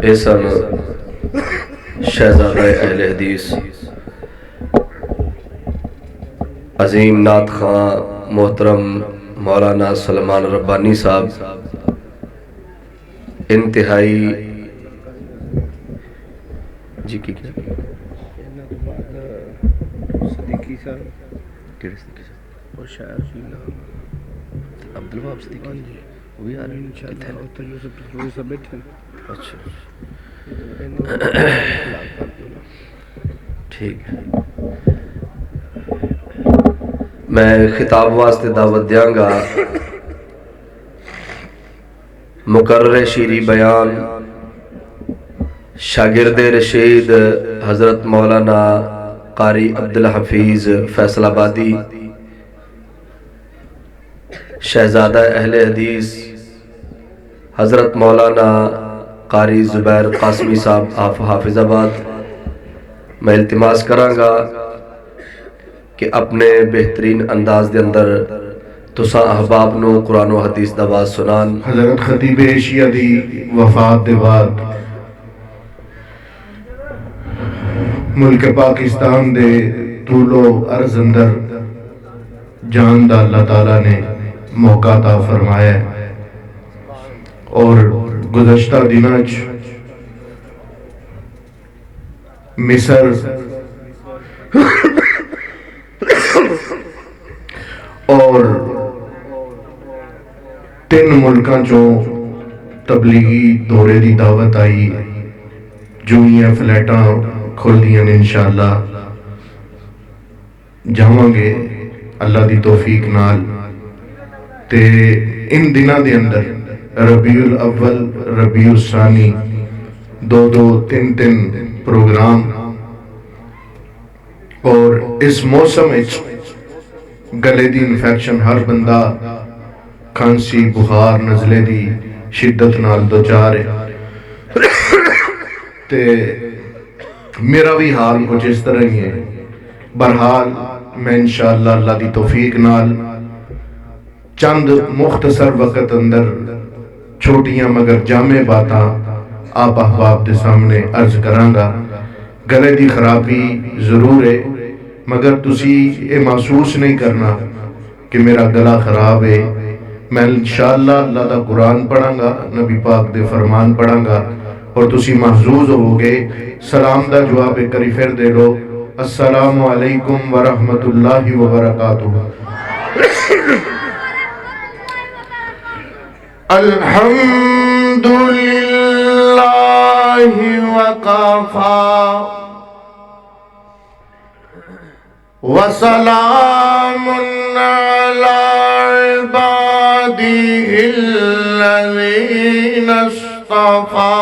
ایسن شہزادہ اہل حدیث عظیم نعت خواں محترم مولانا سلمان ربانی صاحب انتہائی جی کی صدیقی صاحب کیڑے صدیقی صاحب اور شاعر عبدالوہاب صدیقی جی وہ بھی آ رہے ہیں انشاءاللہ اور تو یوسف صاحب بیٹھے ہیں اچھا اچھا ٹھیک ہے میں خطاب واسطے دعوت دیاں گا مقرر شیری بیان شاگرد رشید حضرت مولانا قاری عبدالحفیظ فیصل آبادی شہزادہ اہل حدیث حضرت مولانا قاری زبیر قاسمی صاحب حافظ آباد میں التماس کراں گا کہ اپنے بہترین انداز دے اندر تساں احباب نو قرآن و حدیث دا واز سنان. حضرت خطیب ایشیا دی وفات دے بعد ملک پاکستان دے طول و عرض اندر جان دا اللہ تعالیٰ نے موقع عطا فرمایا ہے اور گزشتہ دناج مصر اور 3 ملکاں چوں تبلیغی دورے دی دعوت آئی جو یہ فلیٹاں کھول دیاں انشاءاللہ جاواں گے اللہ دی توفیق نال تے ان دنوں دے اندر ربیع الاول ربیع الثانی 2-3 پروگرام اور اس موسم گلے دی انفیکشن ہر بندہ کھانسی بخار نزلے دی شدت نال دوچار ہے تے میرا بھی حال کچھ اس طرح ہی ہے. برحال میں انشاءاللہ اللہ دی توفیق نال چند مختصر وقت اندر چھوٹیاں مگر جامع باتاں آپ احباب دے سامنے عرض کراں گا. گلے دی خرابی ضرور ہے مگر تسی یہ محسوس نہیں کرنا کہ میرا گلا خراب ہے. میں انشاءاللہ اللہ دا قرآن پڑھاں گا نبی پاک دے فرمان پڑھاں گا اور تسی محظوظ ہو گے. سلام دا جواب کری پھر دے لو السلام علیکم ورحمت اللہ وبرکاتہ. الحمدللہ وکفا وسلام علی عباده الذین اصطفى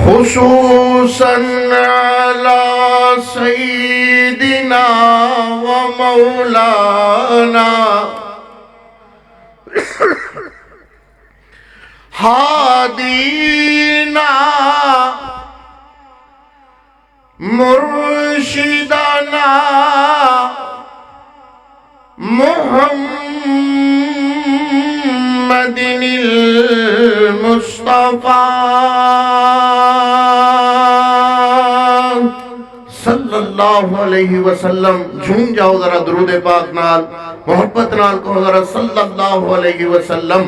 خصوصاً علی سیدنا و مولانا ہادینا مرشدنا محمد المصطفى صلی اللہ علیہ وسلم. جھوم جاؤ ذرا درود پاک نال محبت نال کہو ذرا صلی اللہ علیہ وسلم.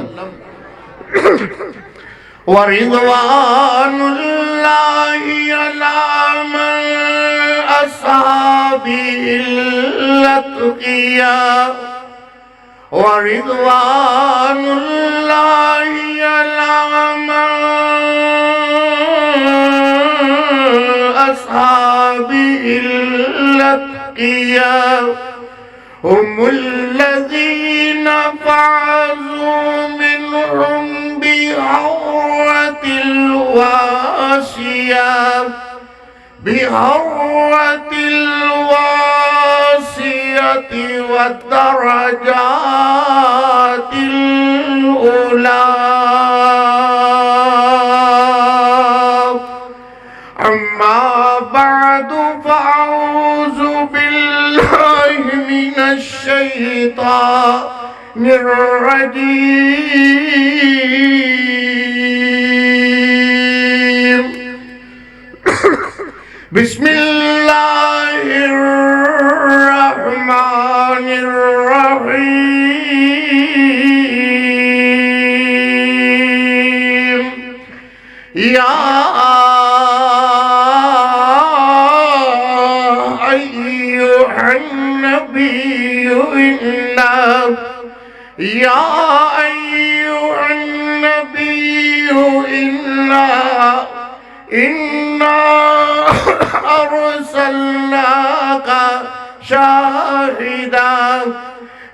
وَرِضْوَانُ اللَّهِ عَلَى مَنْ أَصْحَابِهِ الْأَتْقِيَاءِ وَرِضْوَانُ اللَّهِ عَلَى مَنْ أَصْحَابِهِ الْأَتْقِيَاءِ هُمُ الَّذِينَ فَازُوا مِنْهُمْ بِعُرْوَةِ الْوَاسِيَةِ وَالدَّرَجَاتِ الْأُولَى. أما بعد فأعوذ بالله الشيطان الرجيم بسم الله الرحمن الرحيم يا أيها النبي إنا أرسلناك شاهدا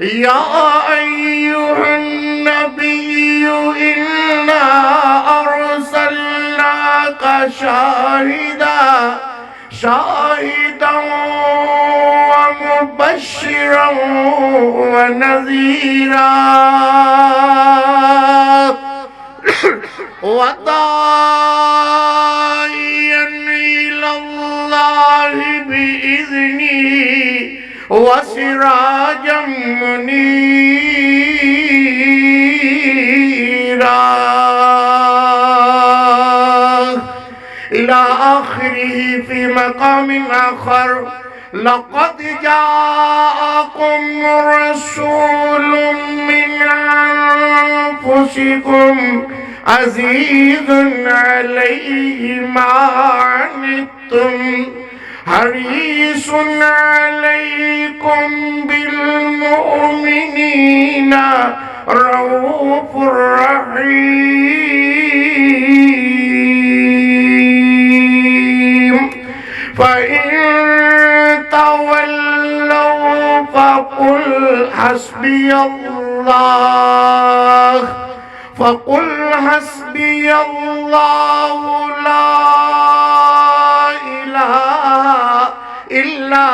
يا أيها النبي إنا أرسلناك شاهدا ومبشرا ونذيرا وداعيا إلى الله بإذنه وسراجا منيرا إلى آخره في مقام آخر لقد جاءكم رسول من أنفسكم عزيز عليه ما عنتم حريص عليكم بالمؤمنين رؤوف رحيم فإن تولوا فقل حسبي الله لا إله إلا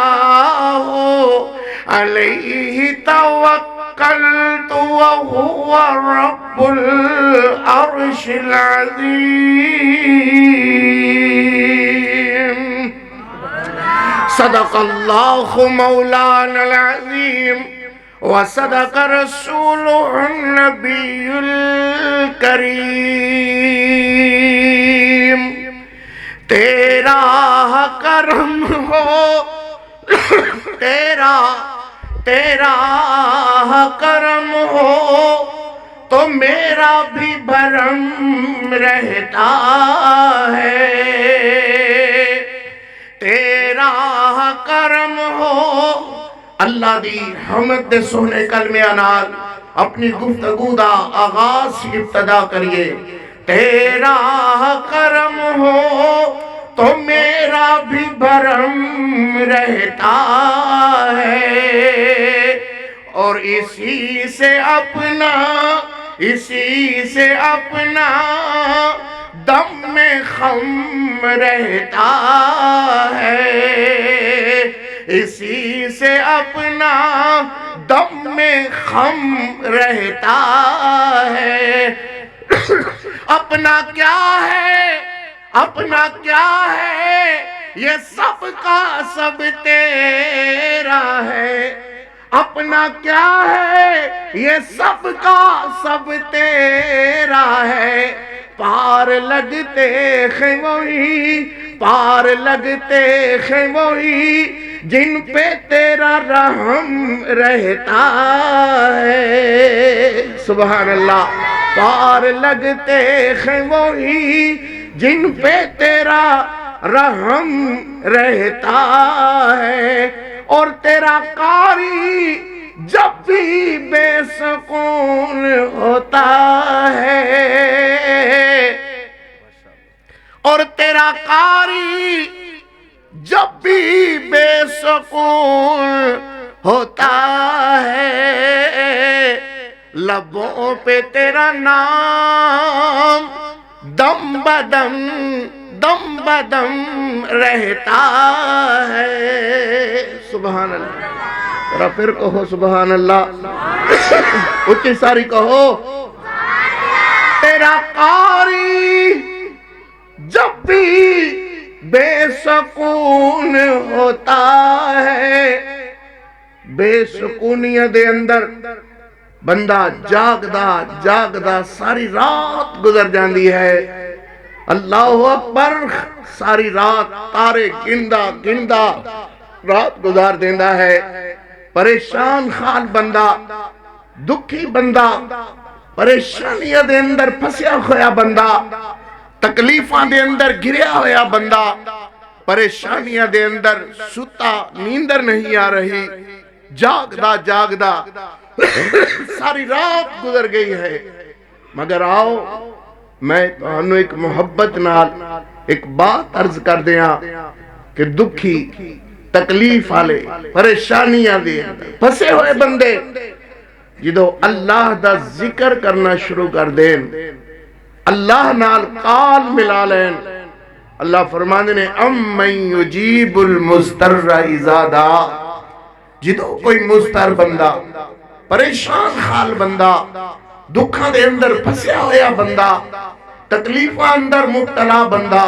هو عليه توكلت وهو رب العرش العظيم صدق الله مولانا العظيم وصدق رسوله النبي الكريم تیرا کرم ہو تیرا کرم ہو تو میرا بھی بھرم رہتا ہے تیرا کرم ہو اللہ دی حمد دے سونے کلمے نال اپنی گفتگو دا آغاز ابتدا کریے تیرا کرم ہو تو میرا بھی بھرم رہتا ہے اور اسی سے اپنا دم میں خم رہتا ہے اسی سے اپنا دم میں خم رہتا ہے اپنا کیا ہے یہ سب کا سب تیرا ہے اپنا کیا ہے یہ سب کا سب تیرا ہے پار لگتے ہیں وہی جن پہ تیرا رحم رہتا ہے سبحان اللہ پار لگتے ہیں وہی جن پہ تیرا رحم رہتا ہے اور تیرا قاری جب بھی بے سکون ہوتا ہے اور تیرا قاری جب بھی بے سکون ہوتا ہے لبوں پہ تیرا نام دم بدم رہتا ہے سبحان اللہ ذرا پھر کہو سبحان اللہ اچھی ساری کہو تیرا قاری جب بھی بے سکون ہوتا ہے بے سکونیاں دے اندر بندہ جاگدا ساری رات گزر جاندی ہے. اللہ اکبر. ساری رات تارے گندا رات گزار دیندا ہے. پریشان حال بندہ، دکھی بندہ، پریشانیاں دے اندر پھسیا ہویا بندہ، تکلیفاں دے اندر گریا ہویا بندہ، پریشانیاں دے اندر ستا نیندر نہیں آ رہی، جاگدا ساری رات گزر گئی ہے. مگر آؤ میں تانوں ایک محبت نال ایک بات عرض کر دیاں کہ دکھی تکلیف والے پریشانیاں دے پھسے ہوئے بندے جدو اللہ دا ذکر کرنا شروع کر دین، اللہ نال قال ملا لین، اللہ فرمانے نے امن یجیب المضطر اذا دعا. جدو کوئی مضطر بندہ، پریشان حال بندہ، دکھاں دے اندر پھسیا ہویا بندہ، تکلیفاں اندر مبتلا بندہ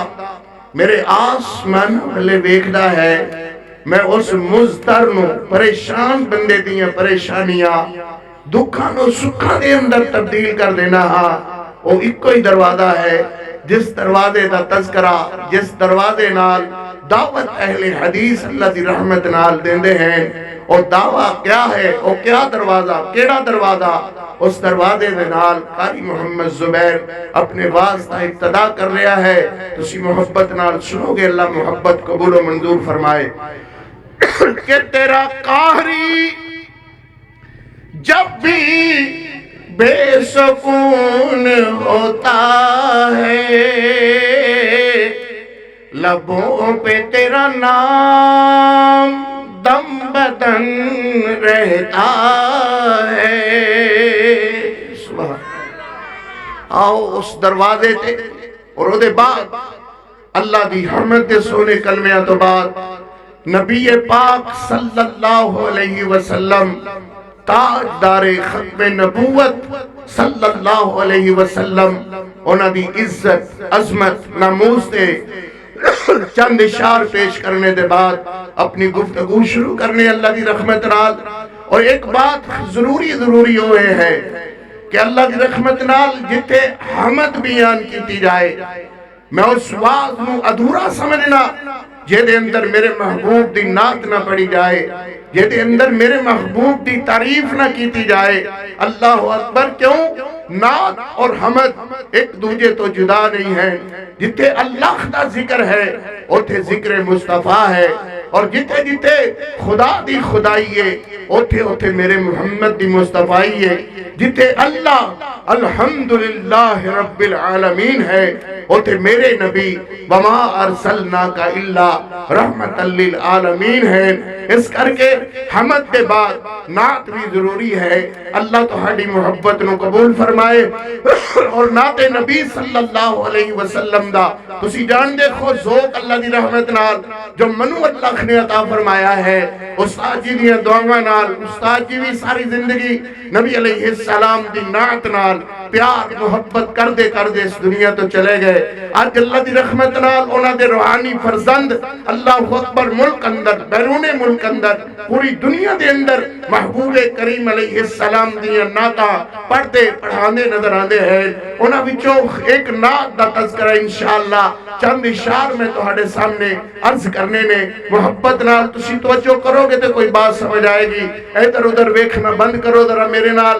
میرے آسمان والے ویکھدا ہے، میں اس مضطر نو پریشان بندے دیاں پریشانیاں دکھاں نو سکھاں دے اندر تبدیل کر دینا ہاں. وہ ایک کوئی دروازہ ہے جس دروازے دا تذکرہ، جس دروازے نال دعوت اہل حدیث اللہ دی رحمت نال دیندے ہیں. اور دعویٰ کیا ہے؟ وہ کیا دروازہ، کیڑا دروازہ؟ اس دروازے دے نال قاری محمد زبیر اپنے واسطہ ابتدا کر رہا ہے. تسی محبت نال سنو گے، اللہ محبت قبول و منظور فرمائے. کہ تیرا قہری جب بھی بے سکون ہوتا ہے، لبوں پہ تیرا نام دم بدن رہتا ہے. آؤ اس دروازے تے اور دے بعد اللہ دی حمد دے سونے کلمیاں تو بعد نبی پاک صلی اللہ علیہ وسلم تاجدار ختم نبوت صلی اللہ علیہ وسلم انہاں دی عزت عظمت ناموس دے چند اشار پیش کرنے دے بعد اپنی گفتگو شروع کرنے اللہ دی رحمت نال. اور ایک بات ضروری ہوئے ہے کہ اللہ دی رحمت نال جتے حمد بیان کیتی جائے، میں اس واز نو ادھورا سمجھنا جے دے اندر میرے محبوب دی نعت نہ پڑی جائے، جے دے اندر میرے محبوب دی تعریف نہ کیتی جائے. اللہ اکبر. کیوں؟ نعت اور حمد ایک دوجے تو جدا نہیں ہیں. جتے اللہ دا ذکر ہے اوتھے ذکر مصطفیٰ ہے، اور جتے جتے خدا دی خدائی ہے اوتھے میرے محمد دی مصطفیٰ ہے. جتے اللہ الحمدللہ رب العالمین ہے اوتھے میرے نبی وما ارسلناک الا رحمت للعالمین ہے. اس کر کے حمد دے بعد نعت بھی ضروری ہے. اللہ تو ہڈی محبت نو قبول فرمائے. اور نعت نبی صلی اللہ علیہ وسلم دا تسی جان دے خود ذوق اللہ دی رحمت نال جو منو اللہ نے عطا فرمایا ہے. استاد جی دی دعاواں نال استاد جی بھی ساری زندگی نبی علیہ السلام دی نعت نال پیار محبت کر دے اس دنیا تو چلے گئے. آج اللہ دی رحمت نال انہاں دے روحانی فرزند اللہ اکبر ملک اندر بیرون ملک اندر پوری دنیا دے اندر محبوب کریم علیہ السلام دی نعتاں پڑھتے پڑھاندے نظر آندے ہیں. انہاں وچوں ایک نعت دا تذکرہ انشاءاللہ چند اشار میں تہاڈے سامنے عرض کرنے نے. محبت نال تسی توجہ کرو گے تو کوئی بات سمجھ آئے گی. ادھر ادھر ویکھنا بند کرو ذرا میرے نال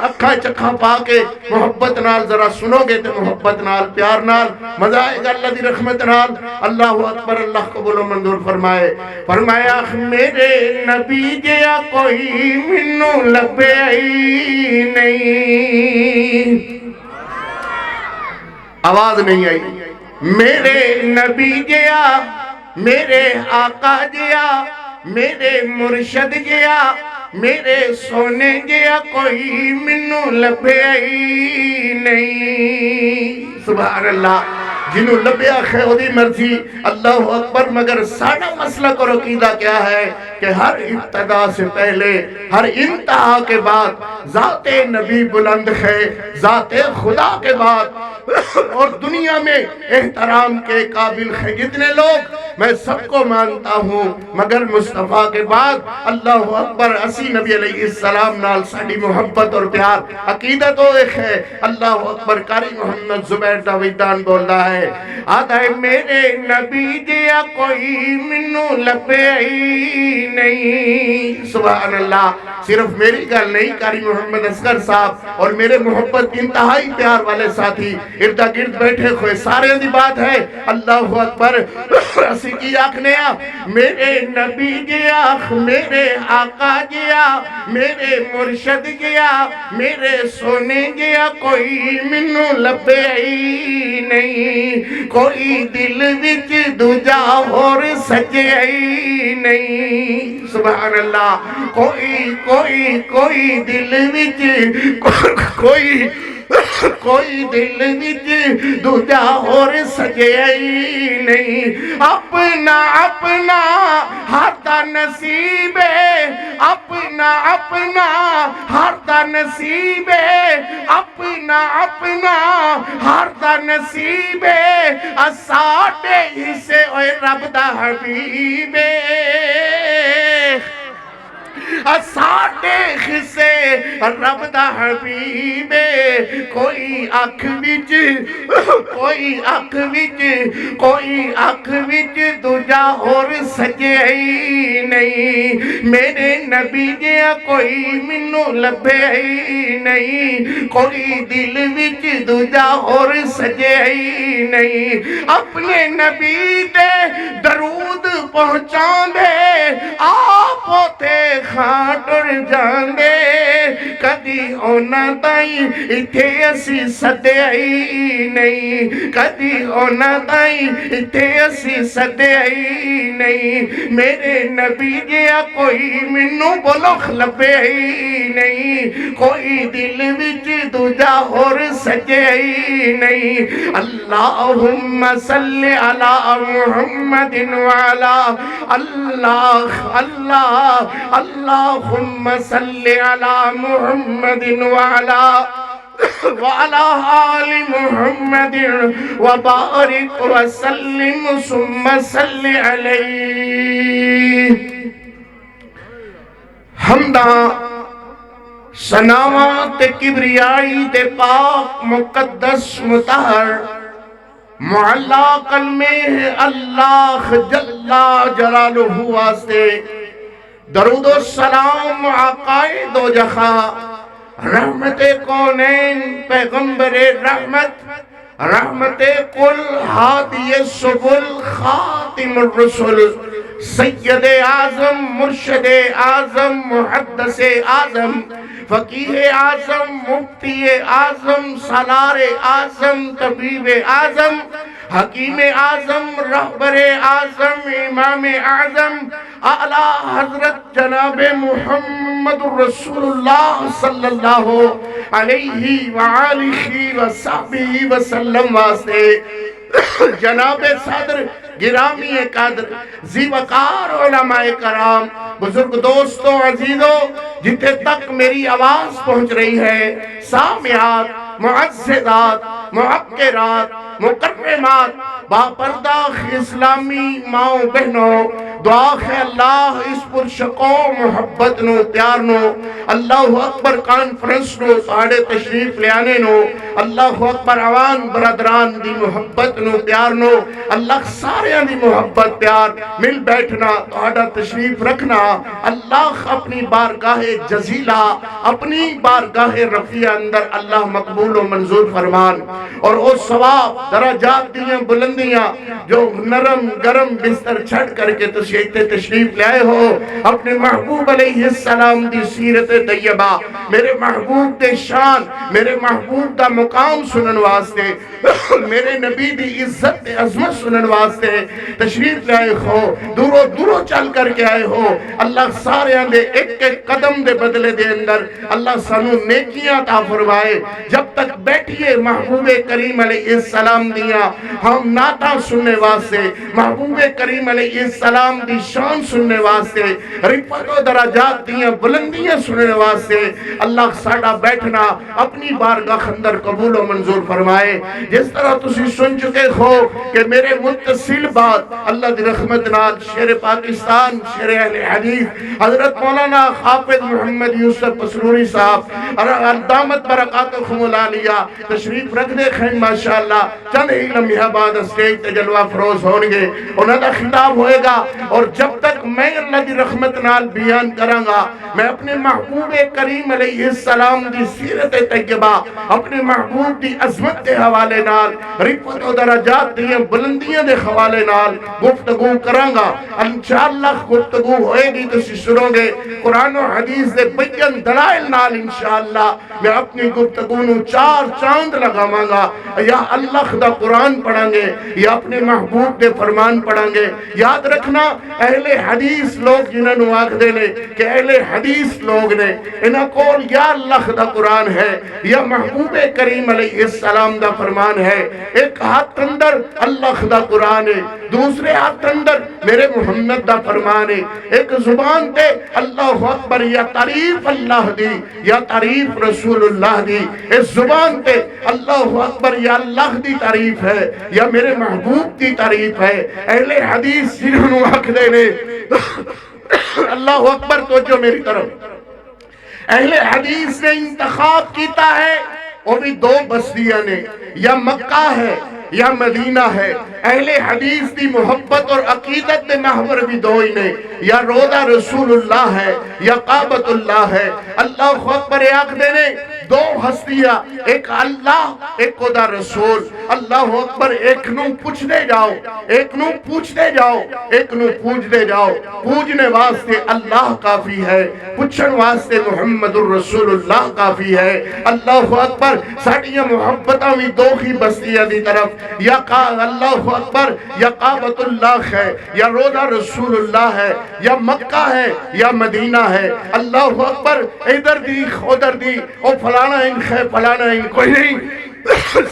اکھاں چکھاں پا کے محبت نال ذرا سنو گے تو محبت نال پیار نال مزہ آئے گا اللہ دی رحمت نال. اللہ اکبر. اللہ قبول و منظور فرمائے. فرمایا میرے نبی جیا کوئی منو لبے ہی نہیں. آواز نہیں آئی. میرے نبی جیا میرے آقا جیا میرے مرشد جیا میرے سونے جیا کوئی منو لبے ہی نہیں. سبحان اللہ. جنہوں لبیا خیودی مرضی اللہ اکبر مگر ساڑھا مسلک اور عقیدہ کیا ہے کہ ہر ابتدا سے پہلے ہر انتہا کے بعد ذات نبی بلند ہے، ذات خدا کے بعد اور دنیا میں احترام کے قابل ہے جتنے لوگ میں سب کو مانتا ہوں مگر مصطفیٰ کے بعد اللہ اکبر اسی نبی علیہ السلام نال ساڑھی محبت اور پیار عقیدہ تو ایک ہے۔ اللہ اکبر قاری محمد زبیر داویدان بول رہا ہے آدھا ہے میرے نبی دیا کوئی منو لبے ہی نہیں۔ سبحان اللہ، صرف میری گل نہیں، قاری محمد اصغر صاحب اور میرے محبت انتہائی پیار والے ساتھی ارد گرد بیٹھے ہوئے سارے دی بات ہے۔ اللہ اکبر اسی کی آکھنیا میرے نبی گیا، میرے آقا گیا، میرے مرشد گیا، میرے سونے گیا، کوئی منو لبے ہی نہیں، کوئی دل وچ دوجا اور سجے ہی نہیں۔ سبحان اللہ، کوئی دل وچ کوئی دل وچ دوجا اور سجے ہی نہیں، اپنا ہر دا نصیب ہے، اپنا ہر دا نصیب ہے، اپنا ہر دا نصیب ہے، ساڈے حصے اوے رب دا حبیب ہے، ساڈے حصے رب دا حبیب ہے۔ کوئی اکھ وچ دوجا اور سجے ہی نہیں، میرے نبی جیا کوئی منو لبے ہی نہیں، کوئی دل وچ دوجا اور سجے ہی نہیں، اپنے نبی دے درود پہنچان دے آپ ہوتے خاٹر جاندے، کدی اونا تائیں اتھے اسی سدے ہی نہیں، کدی اونا تائیں اتھے اسی سدے ہی نہیں، میرے نبی جیا کوئی منو بلوخ لبے ہی نہیں، کوئی دل وچ دوجا اور سجے ہی نہیں۔ اللہم صلی علی محمد وعلا اللہم صلی علی محمد وعلا آل محمد وبارک وسلم ثم صلی علیہ۔ حمداں سناوات کبریائی دے پاک مقدس مطہر معلا کلمہ اللہ جل جلالہ واسطے، درود و سلام عقائد و جخا، رحمت کونین پیغمبر رحمت، رحمت کل ہادی سبل خاتم الرسل، سید اعظم مرشد اعظم محدث اعظم فقیہ اعظم مفتی اعظم سالار اعظم طبیب اعظم حکیم اعظم رہبر اعظم امام اعظم اعلیٰ حضرت جناب محمد رسول اللہ صلی اللہ علیہ وآلہ وصحبہ وسلم واسطے، جناب صدر گرامی قدر ذی وقار علماء کرام، بزرگ دوستوں عزیزوں، جتنے تک میری آواز پہنچ رہی ہے، سامعات، معززات، معقرات، مکرمات، باپردہ اسلامی ماؤں بہنوں، دعا ہے اللہ اس پرشکو محبت نو پیار نو، اللہ اکبر کانفرنس نو ساڑے تشریف لے آنے نو، اللہ اکبر عوان برادران دی محبت نو پیار نو، اللہ سارے دی محبت پیار مل بیٹھنا توڑا تشریف رکھنا، اللہ اپنی بارگاہ جزیلہ، اپنی بارگاہ رفیع اندر اللہ مقبول و منظور فرمان، اور او ثواب درجات دیاں بلندیاں جو نرم گرم بستر چھڑ کر کے تشریف لے آئے ہو، اپنے محبوب علیہ السلام دی سیرت طیبہ، میرے محبوب دے شان، میرے محبوب دا مقام سنن واسطے، میرے نبی دی عزت عظمت سنن واسطے تشریف لے آئے ہو، دورو چل کر کے آئے ہو، اللہ سارے اندے ایک ایک قدم دے بدلے دے اندر اللہ سانو نیکیاں عطا فرمائے، جب تک بیٹھیے محبوب محبوب کریم علیہ السلام دیاں ہم نعتاں سننے واسطے، محبوب کریم علیہ السلام دی شان سننے واسطے، رفعت و درجات دیاں بلندیاں سننے واسطے اللہ ساڈا بیٹھنا اپنی بارگاہ اندر قبول و منظور فرمائے۔ جس طرح تسی سن چکے ہو کہ میرے متصل بات اللہ دی رحمت نال شیر پاکستان، شیر اہل حدیث حضرت مولانا حافظ محمد یوسف پسروری صاحب دامت برکاتہم العالیہ تشریف رکھ دے ہیں ماشاءاللہ، چند ہی لمحہ بعد اسٹیج تے جلوہ فروز ہونگے، انہاں دا خطاب ہوئے گا، اور جب تک میں اللہ دی رحمت نال بیان کروں گا میں اپنے محبوب کریم علیہ السلام دی سیرت طیبہ، اپنے محبوب دی عظمت دے حوالے نال، رفعت و درجات دیاں بلندیاں دے حوالے نال گفتگو کروں گا۔ انشاءاللہ گفتگو ہوئے گی تو سنو گے قرآن و حدیث دے بیان دلائل نال انشاءاللہ میں اپنی گفتگو نو چار چاند لگاواں گا، یا اللہ دا قرآن پڑھیں گے یا اپنے محبوب دے فرمان پڑھیں گے۔ یاد رکھنا اہل حدیث لوگ جنہاں نو آکھ دے نے کہ اہل حدیث لوگ نے انہاں کول یا اللہ دا قرآن ہے یا محبوب کریم علیہ السلام دا فرمان ہے۔ ایک ہاتھ اندر اللہ دا قرآن ہے، دوسرے ہاتھ اندر میرے محمد دا فرمان ہے، ایک زبان تے اللہ اکبر یا تعریف اللہ دی یا تعریف رسول اللہ دی، اس زبان تے اللہ اکبر یا اللہ دی تعریف ہے یا میرے محبوب دی تعریف ہے۔ اہل حدیث جنہوں حق دے نے اللہ اکبر تو جو میری طرف اہل حدیث نے انتخاب کیتا ہے وہ بھی دو بستیاں نے، یا مکہ ہے یا مدینہ ہے۔ اہل حدیث دی محبت اور عقیدت دے محور بھی دو ہی نے، یا روضہ رسول اللہ ہے یا کعبۃ اللہ ہے۔ اللہ اکبر آکھ دے نے دو ہستیاں، ایک اللہ ایک خدا رسول۔ اللہ اکبر ایک نو پوچھ دے جاؤ، ایک نو پوچھ دے جاؤ، ایک نو پوچھ دے جاؤ۔ پوچھنے واسطے اللہ کافی ہے، پوچھن واسطے محمد الرسول اللہ کافی ہے۔ اللہ اکبر ساڑیاں محبتاں بھی دو ہی بستیاں دی طرف، یا اللہ اکبر یا کعبۃ اللہ ہے یا روضہ رسول اللہ ہے یا مکہ ہے یا مدینہ ہے۔ اللہ اکبر ادھر دی ادھر دی او فلانا ان ہے فلانا ان کوئی نہیں،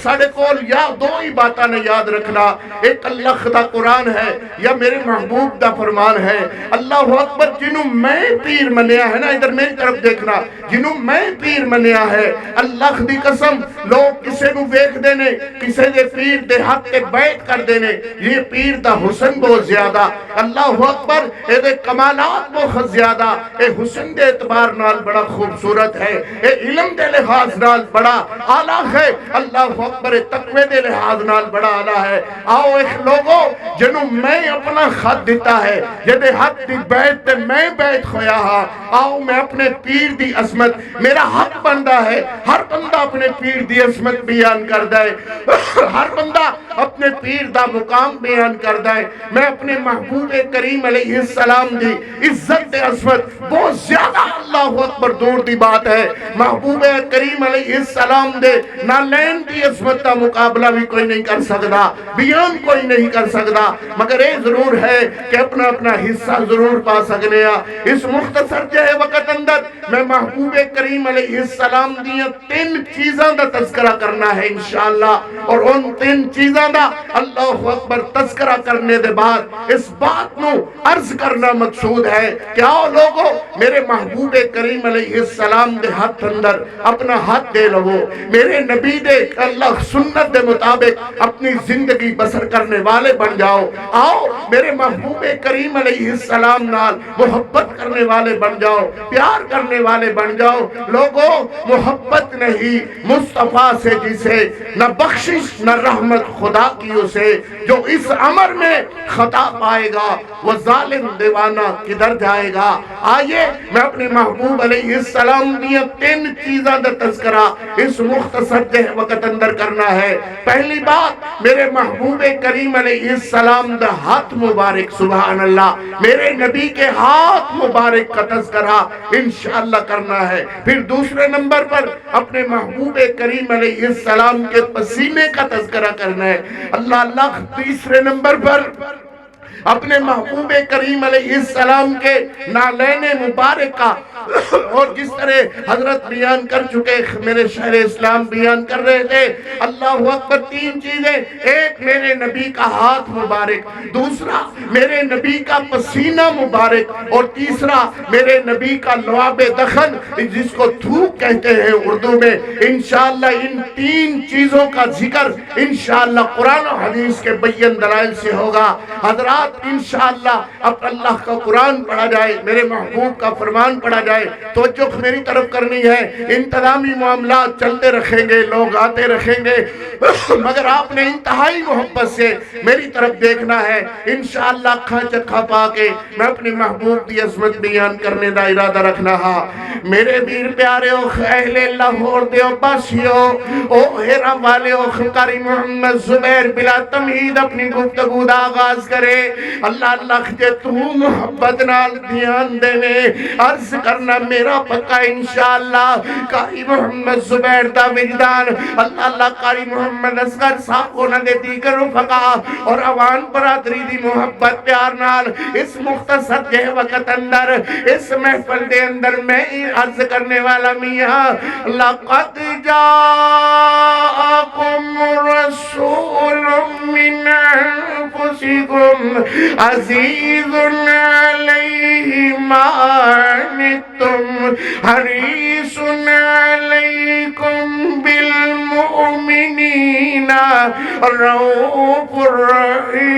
ساڑھے کول یا دو ہی باتاں نے یاد رکھنا، ایک اللہ دا قرآن ہے یا میرے محبوب دا فرمان ہے۔ اللہ اکبر جنہوں میں پیر منیا ہے نا، ادھر میری طرف دیکھنا، جنہوں میں پیر منیا ہے اللہ دی قسم لوگ کسے نو بیک دینے، کسے دے پیر دے حق کے بیعت کر دینے، یہ پیر دا حسن بہت زیادہ، اللہ اکبر اے دے کمالات بہت زیادہ، اے حسن دے اعتبار نال بڑا خوبصورت ہے، اے علم دے لحاظ نال بڑا اعلیٰ ہے، اللہ اکبر تقوی دے لحاظ نال بڑا اعلیٰ ہے۔ آؤ ایک لوگوں جنہوں میں اپنا خط دیتا ہے، جدے حق دی بیعت تے میں بیعت خویا ہاں، آؤ میں اپنے پیر دی عظمت، میرا حق بندہ ہے، ہر بندہ اپنے پیر دی عظمت بیان کر دائے، ہر بندہ اپنے پیر دا مقام بیان کر دائے۔ میں اپنے محبوب کریم علیہ السلام دی عزت دے عظمت بہت زیادہ اللہ اکبر دور دی بات ہے، محبوب کریم علیہ السلام دے نالین دی عظمت دا مقابلہ بھی کوئی نہیں کر سکتا، بیان کوئی نہیں کر سکتا، مگر یہ ضرور ہے کہ اپنا اپنا حصہ ضرور پا سکنے ہیں۔ اس مختصر جہے وقت اندر میں محبوب کریم علیہ السلام دیاں تین چیزاں دا تذکرہ کرنا ہے انشاءاللہ، اور ان تین چیزاں دا اللہ اکبر تذکرہ کرنے دے بعد اس بات نو عرض کرنا مقصود ہے کہ آؤ لوگو میرے محبوب کریم علیہ السلام دے ہاتھ اندر اپنا ہاتھ دے لو، میرے نبی دے اللہ سنت دے مطابق اپنی زندگی بسر کرنے والے بن جاؤ۔ آؤ میرے محبوب کریم علیہ السلام نال محبت کرنے والے بن جاؤ، پیار کرنے والے بن جاؤ۔ لوگوں محبت نہیں مصطفیٰ سے جسے نہ بخشش نہ رحمت خدا کی اسے، جو اس عمر میں خطا پائے گا وہ ظالم دیوانہ کدھر جائے گا۔ آئیے میں اپنے محبوب علیہ السلام دیا تین چیزاں دا تذکرہ اس مختصر جہ وقت اندر کرنا ہے۔ پہلی بات میرے محبوب کریم علیہ السلام دا ہاتھ مبارک، سبحان اللہ، میرے نبی کے ہاتھ مبارک کا تذکرہ انشاءاللہ کرنا ہے۔ پھر دوسرے نمبر پر اپنے محبوب کریم علیہ السلام کے پسینے کا تذکرہ کرنا ہے۔ اللہ اللہ تیسرے نمبر پر اپنے محبوب کریم علیہ السلام کے نالین مبارک کا، اور جس طرح حضرت بیان کر چکے، میرے شہر اسلام بیان کر رہے تھے، اللہ اکبر، تین چیزیں، ایک میرے نبی کا ہاتھ مبارک، دوسرا میرے نبی کا پسینہ مبارک، اور تیسرا میرے نبی کا لعاب دخن، جس کو تھوک کہتے ہیں اردو میں۔ انشاءاللہ ان تین چیزوں کا ذکر انشاءاللہ قرآن و حدیث کے بین دلائل سے ہوگا۔ حضرات انشاءاللہ اب اللہ کا قرآن پڑھا جائے، میرے محبوب کا فرمان پڑھا جائے، توجہ میری طرف کرنی ہے۔ انتظامی معاملات چلتے رکھیں گے، لوگ آتے رکھیں گے، مگر آپ نے انتہائی محبت سے میری طرف دیکھنا ہے۔ انشاءاللہ کھا چکھا پا کے میں اپنے محبوب دی عظمت بیان کرنے دا ارادہ رکھنا ہا۔ میرے بیر پیارے او اہل لاہور دیو باسیو، او ہیرا والے او قاری محمد زبیر بلا تمہید اپنی گفتگو دا آغاز کرے۔ اللہ اللہ جے تو محبت نال دھیان دے میں عرض کرنا میرا پکا انشاءاللہ قاری محمد زبیر دا وجدان، اللہ اللہ قاری محمد اصغر صاحب کو نہ دے دیگر رفقا اور عوان برادری دی محبت پیار نال اس مختصر جہ وقت اندر اس محفل دے اندر میں عرض کرنے والا میاں، لَقَدْ جَاءَكُمْ رَسُولٌ مِّنْ أَنفُسِكُمْ عَزِيزٌ عَلَيْهِ مَا عَنِتُّمْ حَرِيصٌ عَلَيْكُمْ بِالْمُؤْمِنِينَ رَءُوفٌ رَحِيمٌ۔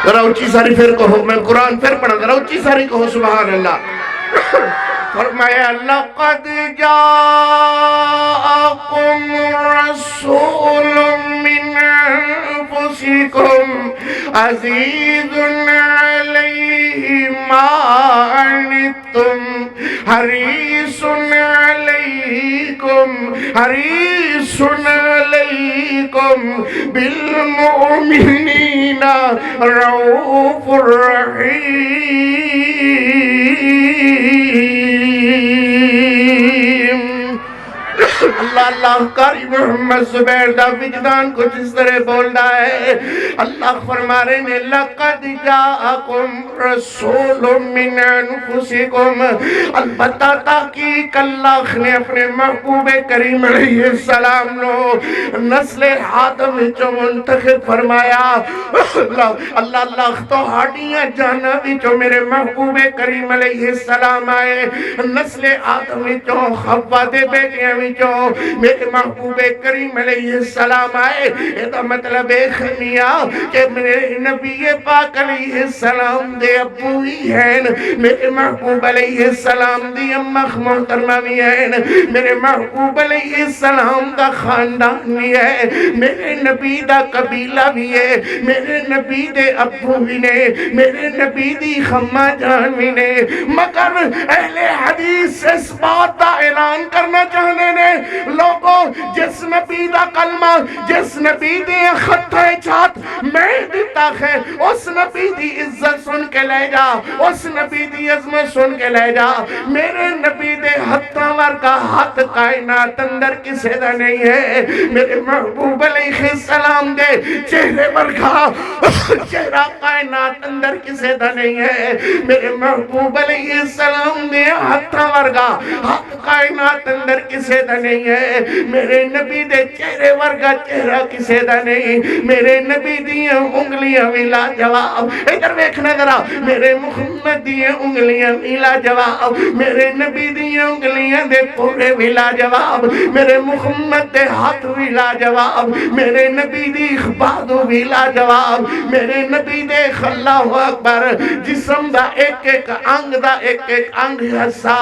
ذرا اونچی ساری پھر کہو، میں قرآن پھر پڑھا، ذرا اونچی ساری کہو سبحان اللہ۔ فرمایا لَقَدْ جَاءَكُمْ رَسُولٌ مِّنْ أَنفُسِكُمْ عَزِيزٌ عَلَيْهِ مَا عَنِتُّمْ حَرِيصٌ عَلَيْكُمْ بِالْمُؤْمِنِينَ رَءُوفٌ رَحِيمٌ۔ اللہ اللہ قاری محمد زبیر دا وجدان کچھ اس طرح بولنا ہے۔ اللہ فرما رہے ہیں لَقَدْ جَاءَكُمْ رَسُولٌ مِّنْ أَنفُسِكُمْ، البتہ تحقیق اللہ نے اپنے محبوب کریم علیہ السلام نو نسل آدم وچوں منتخب فرمایا۔ اللہ اللہ تو ہاڑیاں جانا وچوں میرے محبوب کریم علیہ السلام آئے، نسل آدم وچوں حوا دے بیٹیاں وچوں میرے محبوب کریم علیہ السلام آئے۔ یہ مطلب ہے میاں کہ میرے نبی پاک علیہ السلام دے ابو ہی ہیں، میرے محبوب علیہ السلام دی امخ محترمہ بھی ہیں، میرے محبوب علیہ السلام دا خاندان بھی ہے، میرے نبی دا قبیلہ بھی ہے، میرے نبی دے ابو بھی نے، میرے نبی دی خمہ جان بھی نے، مگر اہل حدیث اس بات دا اعلان کرنا چاہنے نے لوگوں، جس نبی دا کلمہ، جس نبی دی خطہ چھات میں دیتا ہے، اس نبی دی عزت سن کے لے جا، اس نبی دی عظمت سن کے لے جا۔ میرے نبی دے ہتھاور کا ہاتھ کائنات اندر کسے دا نہیں ہے، میرے محبوب علیہ السلام دے چہرے ورگا چہرہ کائنات اندر کسے دا نہیں ہے، میرے محبوب علیہ السلام دے ہتھاور کا ہاتھ کائنات اندر کسے دا نہیں ہے، میرے نبی دے چہرے ورگا چہرہ کسے دا نہیں، میرے نبی دیاں انگلیاں ملا جواب، ادھر ویکھنا ذرا، میرے محمد دیاں انگلیاں ملا جواب، میرے نبی دیاں انگلیاں دے پورے ملا جواب، میرے محمد دے ہاتھ ملا جواب، میرے نبی دی بازو ملا جواب، میرے نبی دے اللہ اکبر جسم دا ایک ایک انگ دا ایک ایک انگ حصہ،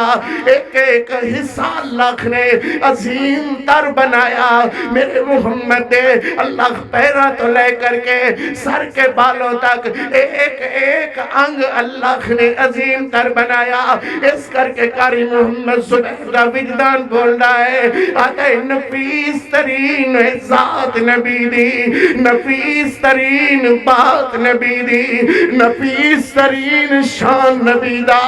ایک ایک حصہ اللہ نے عظیم تر بنایا۔ میرے محمد دے اللہ پیرا تو لے کر کے سر کے بالوں تک ایک ایک انگ اللہ نے عظیم تر بنایا. اس کر کے قاری محمد زبیر کا وجدان بول رہا ہے آتے نفیس ترین ذات نبی دی, نفیس ترین بات نبی دی, نفیس ترین شان نبی دا,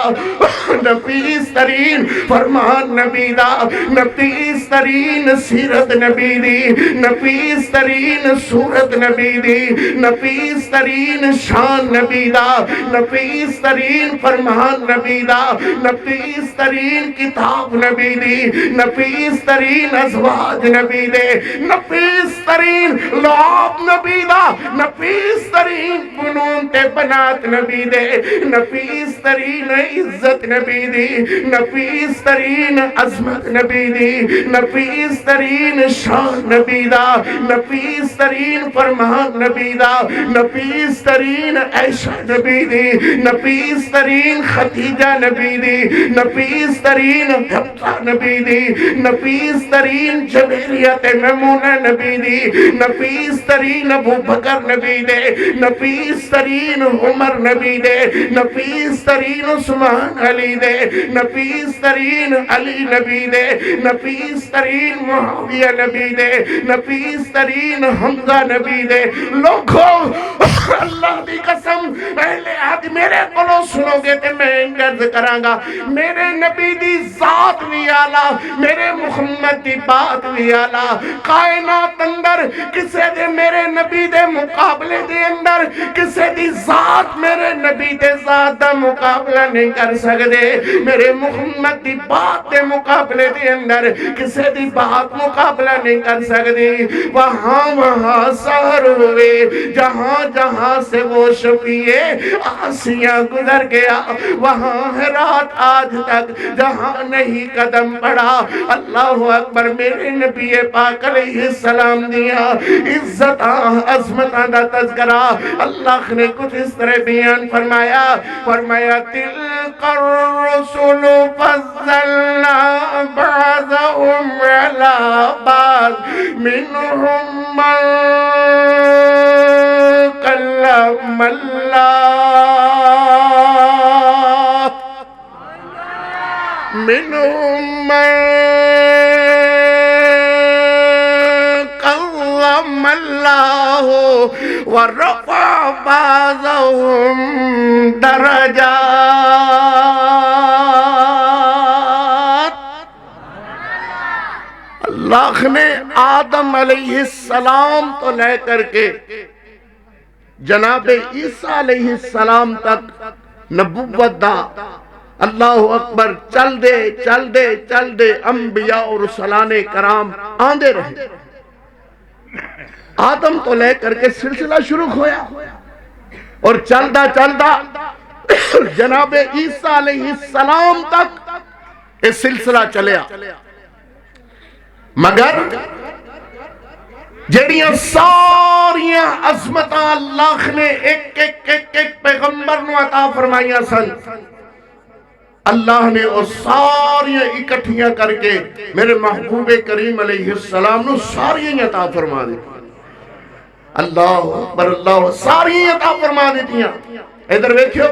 نفیس ترین فرمان نبی دا, نفیس ترین سیرت نبی دی, نفیس ترین صورت نبی دی, نفیس ترین شان نبی دا, نفیس ترین فرمان نبی دا, نفیس ترین کتاب نبی دی, نفیس ترین ازواج نبی دے, نفیس ترین لعاب نبی دا, نفیس ترین فنون تے بنات نبی دے, نفیس ترین عزت نبی دی, نفیس ترین عظمت نبی دی, نفیس ترین شان نبی دا, نفیس ترین فرمان نبی دا, نفیس ترین عائشہ نبی دی, نفیس ترین خدیجہ نبی دی, نفیس ترین حفصہ نبی دی, نفیس ترین جبیریت میمونہ نبی دی, نفیس ترین ابو بکر نبی دے, نفیس ترین عمر نبی دے, نفیس ترین عثمان علی دے, نفیس ترین علی نبی دے, نفیس ترین معاویہ نبی دے, نفیس ترین حمزہ نبی دے. لوگوں اللہ دی قسم اہل حد میرے کولوں سنو گے تے میں عرض کراں گا میرے نبی دی ذات بھی آلہ, میرے محمد دی بات بھی آلہ. کائنات اندر کسے دے میرے نبی دے مقابلے دے اندر کسے دی ذات میرے نبی دے ذات دا مقابلہ نہیں کر سکدے. میرے محمد دی بات دے مقابلے دے اندر کسے دی بات مقابلہ نہیں کر سکدی. وہاں وہاں سحر ہوئے جہاں جہاں سے وہ شفیع آسیہ گزر گیا, وہاں ہے رات آج تک جہاں نہیں قدم پڑا. اللہ اکبر. میرے نبی پاک علیہ السلام دیا عزت عظمتاں دا تذکرہ اللہ نے کچھ اس طرح بیان فرمایا, فرمایا تلک الرسل فضلنا بعضهم علی بعض منهم من کلم اللہ, منهم من کلم اللہ ورفع بعضهم درجات. اللہ نے آدم علیہ السلام تو لے کر کے جناب عیسیٰ علیہ السلام تک نبوت دا. اللہ اکبر. چل دے چل دے چل دے انبیاء اور رسولان کرام آندے رہے. آدم تو لے کر کے سلسلہ شروع ہویا اور چلدا چلدا جناب عیسیٰ علیہ السلام تک یہ سلسلہ چلیا. مگر جڑیاں ساریاں عظمتاں اللہ نے ایک ایک ایک ایک پیغمبر نو عطا فرمائیاں سن, اللہ نے وہ ساریاں اکٹھیاں کر کے میرے محبوب کریم علیہ السلام نو ساریاں عطا فرما دی. اللہ اکبر. اللہ ساریاں عطا فرما دیتیاں. ادھر ویکھو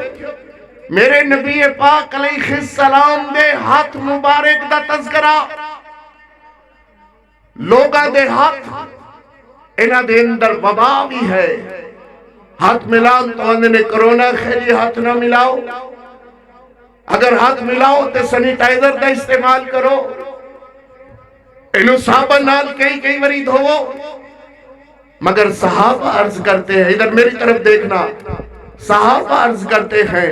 میرے نبی پاک علیہ السلام دے ہاتھ مبارک دا تذکرہ, لوگاں دے ہاتھ انہاں دے اندر وبا بھی ہے. ہاتھ ملاؤ تو اندر نے کرونا خیری ہاتھ نہ ملاؤ, اگر ہاتھ ملاؤ تو سینیٹائزر دا استعمال کرو, انہوں صحابہ نال کئی کئی وری دھوو. مگر صحابہ عرض کرتے ہیں, ادھر میری طرف دیکھنا, صحابہ عرض کرتے ہیں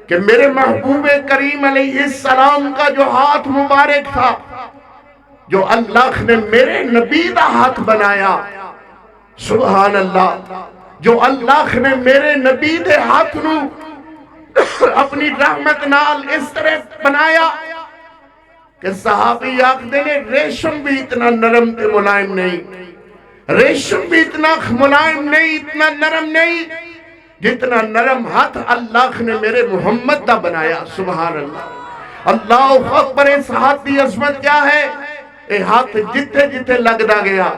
کہ میرے محبوب کریم علیہ السلام کا جو ہاتھ مبارک تھا, جو اللہ نے میرے نبی دا ہاتھ بنایا, سبحان اللہ, جو اللہ نے میرے نبی دے ہاتھ نو اپنی رحمت نال اس طرح بنایا کہ صحابی آخدے نے ریشم بھی اتنا نرم تے ملائم نہیں, ریشم بھی اتنا ملائم نہیں, اتنا نرم نہیں جتنا نرم ہاتھ اللہ نے میرے محمد دا بنایا. سبحان اللہ. اللہ اکبر. اس ہاتھ دی عظمت کیا ہے؟ اے ہاتھ جتھے جتھے لگدا گیا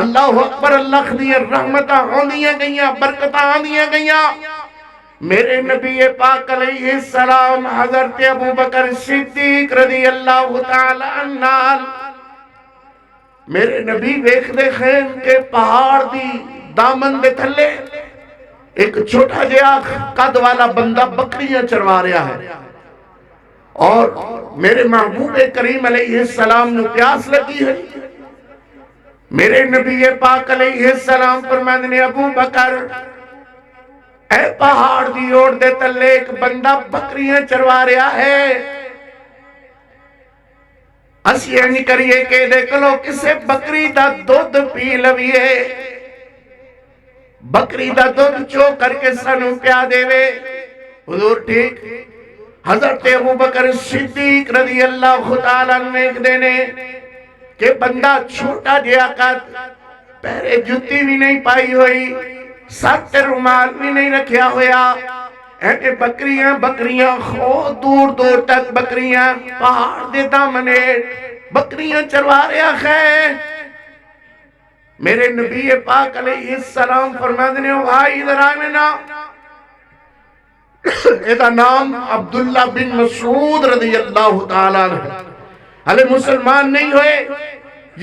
اللہ اکبر، اللہ دیاں رحمتاں ہوندیاں گئیاں، برکتاں آندیاں گئیاں۔ میرے نبی پاک علیہ السلام حضرت ابو بکر صدیق رضی اللہ تعالی عنہ میرے نبی ویکھ دے خیم کہ پہاڑ دی دامن دے تھلے ایک چھوٹا جہا قد والا بندہ بکریاں چروا رہا ہے، اور میرے محبوب کریم علیہ السلام نے پیاس لگی ہے۔ میرے نبی پاک علیہ السلام فرماندے نے ابو بکر اے پہاڑ دی اوڑ دے تلے ایک بندہ بکریاں چروا رہا ہے، اسی یہ نہیں کریے کہ دیکھ لو کسے بکری دا دودھ پی لویے، بکری دا دودھ چو کر کے سانو پیا دے وے۔ حضور ٹھیک حضرت ابو بکر صدیق رضی اللہ تعالیٰ عنہ ایک دینے کہ بندہ چھوٹا جیا قد، پہرے جتی بھی نہیں پائی ہوئی، سر تے رومال بھی نہیں رکھیا ہویا، اینے بکریاں بکریاں خو دور دور تک بکریاں پہاڑ دے دامنے بکریاں چروا رہا ہے۔ میرے نبی پاک علیہ السلام فرماتے ہیں بھائی ادھر آنے نا، ایدہ نام عبداللہ بن مسعود رضی اللہ تعالیٰ عنہ، حالے مسلمان نہیں ہوئے،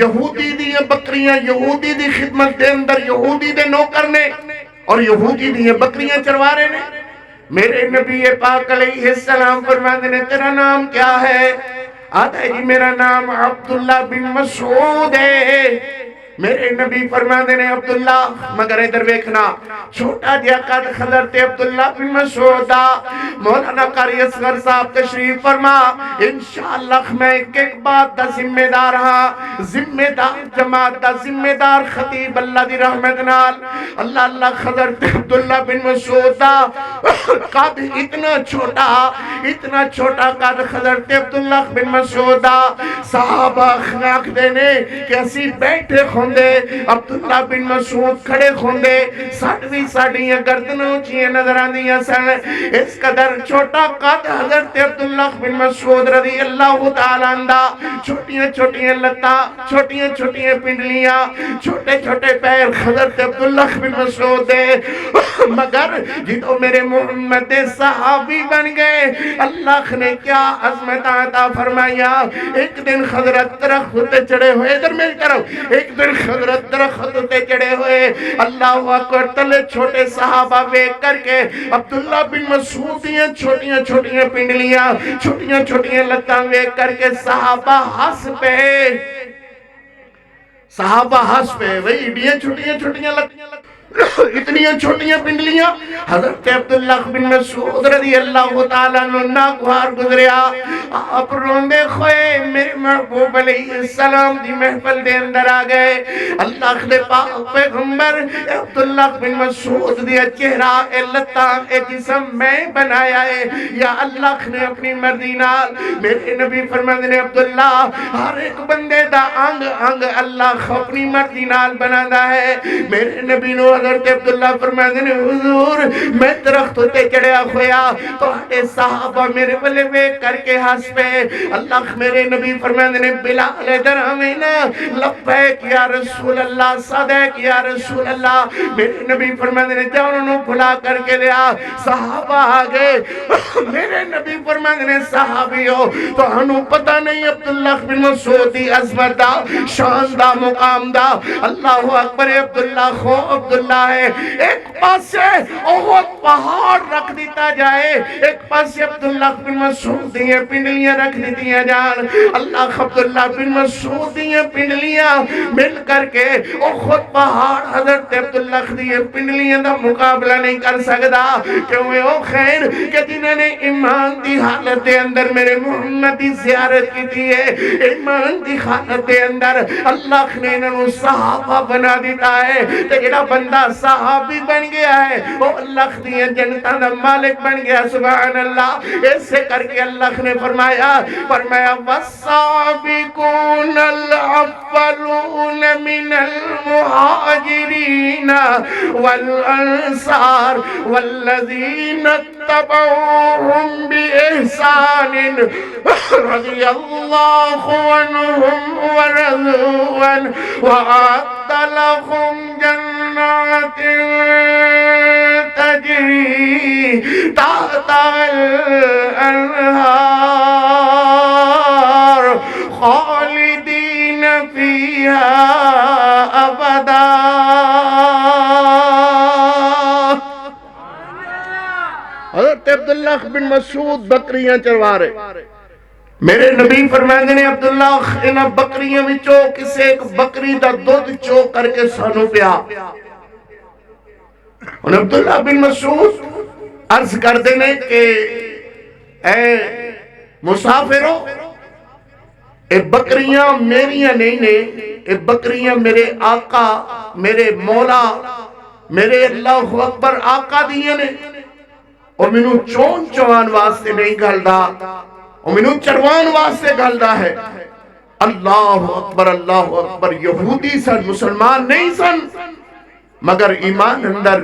یہودی دی بکریاں یہودی دی خدمت دے اندر یہودی دے نوکر نے اور یہودی دی بکریاں چروا رہے نے۔ میرے نبی پاک علیہ السلام فرماتے ہیں تیرا نام کیا ہے؟ آتا ہے جی میرا نام عبداللہ بن مسعود ہے۔ میرے نبی فرماتے ہیں عبداللہ، مگر ادھر دیکھنا چھوٹا جیا قد حضرت عبداللہ بن مسعود، مولانا قاری اصغر صاحب تشریف فرما، انشاءاللہ میں ایک بات دا ذمہ دار ہاں، ذمہ دار جماعت دا ذمہ دار خطیب اللہ دی رحمت نال اللہ حضرت عبداللہ بن مسعود قد اتنا چھوٹا قد حضرت عبداللہ بن مسعود صحابہ خیاق دینے کہ اسی بیٹھے خوندے عبداللہ بن مسعود کھڑے خوندے، ساڑھویں ساڑھیاں گردنوں چیئے نظر آندیاں سن، اس قدر چھوٹا قد حضرت عبداللہ بن مسعود رضی اللہ تعالیٰ عنہ، چھوٹیاں لتاں، چھوٹیاں پنڈلیاں، چھوٹے پیر حضرت عبداللہ بن مسعود دے، مگر جدو میرے محمد صحابی بن گئے اللہ نے کیا عظمت عطا فرمایا۔ ایک دن حضرت درخت تے چڑھے ہوئے، ادھر میری طرف، ایک دن حضرت درخت تے چڑھے ہوئے، اللہ اکبر تلے چھوٹے صحابہ بیک کر کے عبداللہ بن مسعود دیاں چھوٹیاں پنڈلیاں، چھوٹیاں لتاں بیک کر کے صحابہ ہس پہ وہی ایڈیاں چھوٹیاں لتاں اتنیاں چھوٹیاں پنڈلیاں، حضرت عبداللہ بن مسعود رضی اللہ تعالیٰ عنہ ناگوار گزریا، آپ روندے خوئے میرے محبوب علیہ السلام دی محفل دے اندر آ گئے۔ اللہ دے پاک پیغمبر عبداللہ بن مسعود دی چہرہ اے لتاں اے جسم میں بنایا ہے یا اللہ نے اپنی مرضی نال۔ میرے نبی فرماتے ہیں عبداللہ ہر ایک بندے دا انگ اللہ اپنی مرضی نال بنانا ہے۔ میرے نبی نو حضرت عبداللہ فرماتے ہیں حضور میں درخت تے چڑھیا ہویا تو آٹے صحابہ میرے بلے بیک کر کے ہس پہ۔ اللہ میرے نبی فرماتے ہیں بلال ادھر آمینا، لبیک یا رسول اللہ، صدیق یا رسول اللہ۔ میرے نبی فرماتے ہیں جاؤ انہوں بھلا کر کے لیا، صحابہ آگئے۔ میرے نبی فرماتے ہیں صحابیوں تو انہوں پتہ نہیں عبداللہ بن مسعود دی عظمت دا، شان دا، مقام دا۔ اللہ اکبر، عبداللہ خو عبداللہ ہے، ایک پاس سے احد پہاڑ رکھ دیتا جائے، ایک پاس سے عبداللہ بن مسعود دیئے پنڈلیاں رکھ دیتیاں جان۔ اللہ عبداللہ بن مسعود دیئے پنڈلیاں مل کر کے احد پہاڑ حضرت عبداللہ دیئے پنڈلیاں دا مقابلہ نہیں کر سکتا، کیوں او خیر کہ جنہوں نے ایمان دی حالت دے اندر میرے محمد دی زیارت کی تھی ہے، ایمان دی حالت دے اندر اللہ نے انہوں صحابہ بنا دیتا ہے، تو جڑا بندہ صحابی بن گیا ہے وہ اللہ دیئے جنتاں دا مالک بن گیا، سبحان اللہ۔ ایسے کر کے اللہ نے فرمایا وَالسَّابِقُونَ الْأَوَّلُونَ مِنَ الْمُهَاجِرِينَ وَالْأَنصَارِ وَالَّذِينَ اتَّبَعُوهُمْ بِإِحْسَانٍ رَضِيَ اللَّهُ عَنْهُمْ وَرَضُوا عَنْهُ وَأَعَدَّ لهم جنات تجري تحتها الأنهار خالدين فيها أبدا. حضرت عبداللہ بن مسعود بکریاں چروا رہے. میرے نبی فرماندے نے عبداللہ انہاں بکریاں وچوں کسے ایک بکری دا دودھ چو کر کے سانو پیا. اور عبداللہ بن مسعود عرض کر دینے کہ اے مسافروں اے بکریاں میریاں نہیں نے، اے بکریاں میرے آقا، میرے مولا، میرے اللہ اکبر آقا دیئے نے. اور منو چون چوان واسطے نہیں گھلدا، اور منو چروان واسطے گھلدا ہے. اللہ اکبر. یہودی سن، مسلمان نہیں سن، مگر ایمان اندر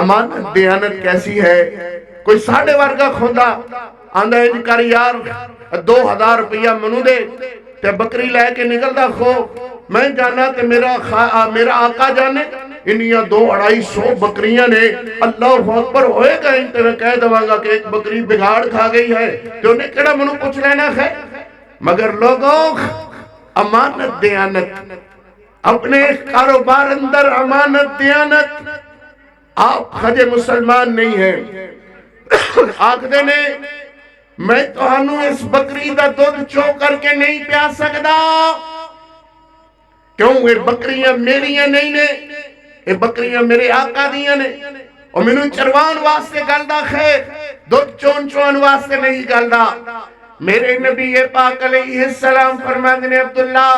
امانت دیانت کیسی ہے. کوئی ساڑھے ورگا کھوندا آندھا ان کر یار 2000 روپیہ منو دے تے بکری لے کے نکلدا کھو. میں جانا تے میرا آقا جانے انہیاں 200-250 بکریاں نے. اللہ اکبر ہوئے گا ان تے میں کہہ دواں کہ ایک بکری بگاڑ کھا گئی ہے تو انہیں کڑا منو پوچھ لینا ہے. مگر لوگوں امانت دیانت، اپنے کاروبار اندر امانت دیانت. آپ خجے مسلمان نہیں ہیں. آکھ دینے میں توانوں اس بکری دا دودھ چو کر کے نہیں پیا سکدا. کیوں؟ یہ بکریاں میریاں نہیں نے، یہ بکریاں میرے آقا دیاں نے. اور منو چروان واسطے گلدا خیر، دودھ چون واسطے نہیں گلدا. میرے نبی پاک علیہ السلام فرماندے نے عبداللہ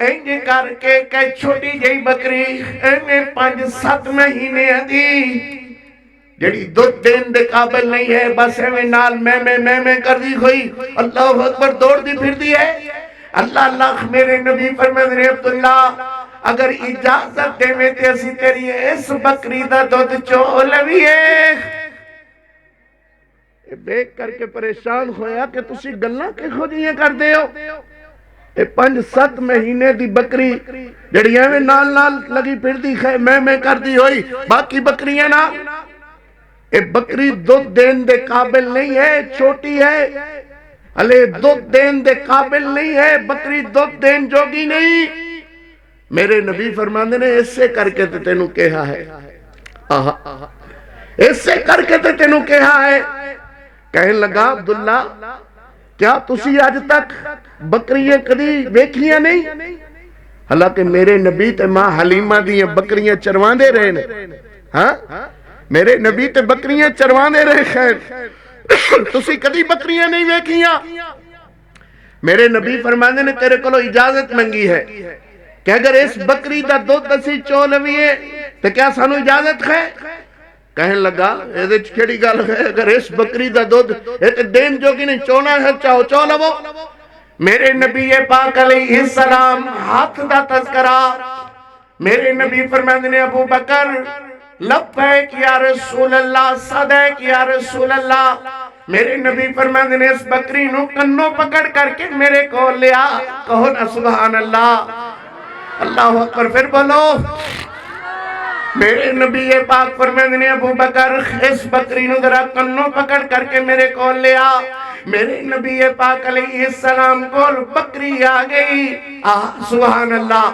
انج کر کے کہ چھوٹی جئی بکری انہیں 5-7 مہینے دی جڑی دودھ دین دے قابل نہیں ہے، بس ایویں نال میں کر دی ہوئی. اللہ اکبر دوڑ دی پھر دی ہے. اللہ میرے نبی فرماندے نے عبداللہ اگر اجازت دے میں تے اسی تیری اس بکری دا دودھ چو لویے. دیکھ کر کے پریشان ہویا کہ تسی گلاں کہ خودیاں کر دے ہو. 5-7 مہینے دی بکری جڑی ایویں نال لگی پھر دی میں کر دی ہوئی، باقی بکریاں نہ. اے بکری دودھ دین دے قابل نہیں ہے، چھوٹی ہے، علی دودھ دین دے قابل نہیں ہے، بکری دودھ دین جوگی نہیں. میرے نبی فرماندے نے اس سے کر کے تے تینوں کہا ہے، اس سے کر کے تے تینوں کہا ہے. کہنے لگا عبداللہ کیا تسی آج تک بکریاں کدی ویکھیاں نہیں؟ حالانکہ میرے نبی تے ماں حلیمہ دیاں بکریاں چروان دے رہے نے. ہاں میرے نبی تے بکریاں چروان دے رہے خیر تسی کدی بکریاں نہیں ویکھیاں. میرے نبی فرماندے نے تیرے کولو اجازت منگی ہے کہ اگر اس بکری دا دودھ اسی چو لویے تو کیا سانو اجازت ہے؟ کہنے لگا ایدے چھڑی گال ہے اگر اس بکری دا دودھ ایتے دین جو کی نہیں چونا ہے چاہو چو لو. میرے نبی پاک علیہ السلام ہاتھ دا تذکرہ. میرے نبی فرماندے نے ابو بکر لبیک یا رسول اللہ، صدیق یا رسول اللہ. میرے نبی فرماندے نے اس بکری نو کنوں پکڑ کر کے میرے کو لیا. کہو نا سبحان اللہ. اللہ اکبر پھر بولو. میرے نبی پاک فرماندے نے ابو بکر اس بکری نو ذرا کنوں پکڑ کر کے میرے کو لیا. میرے نبی پاک علیہ السلام کو بکری آ گئی. سبحان اللہ.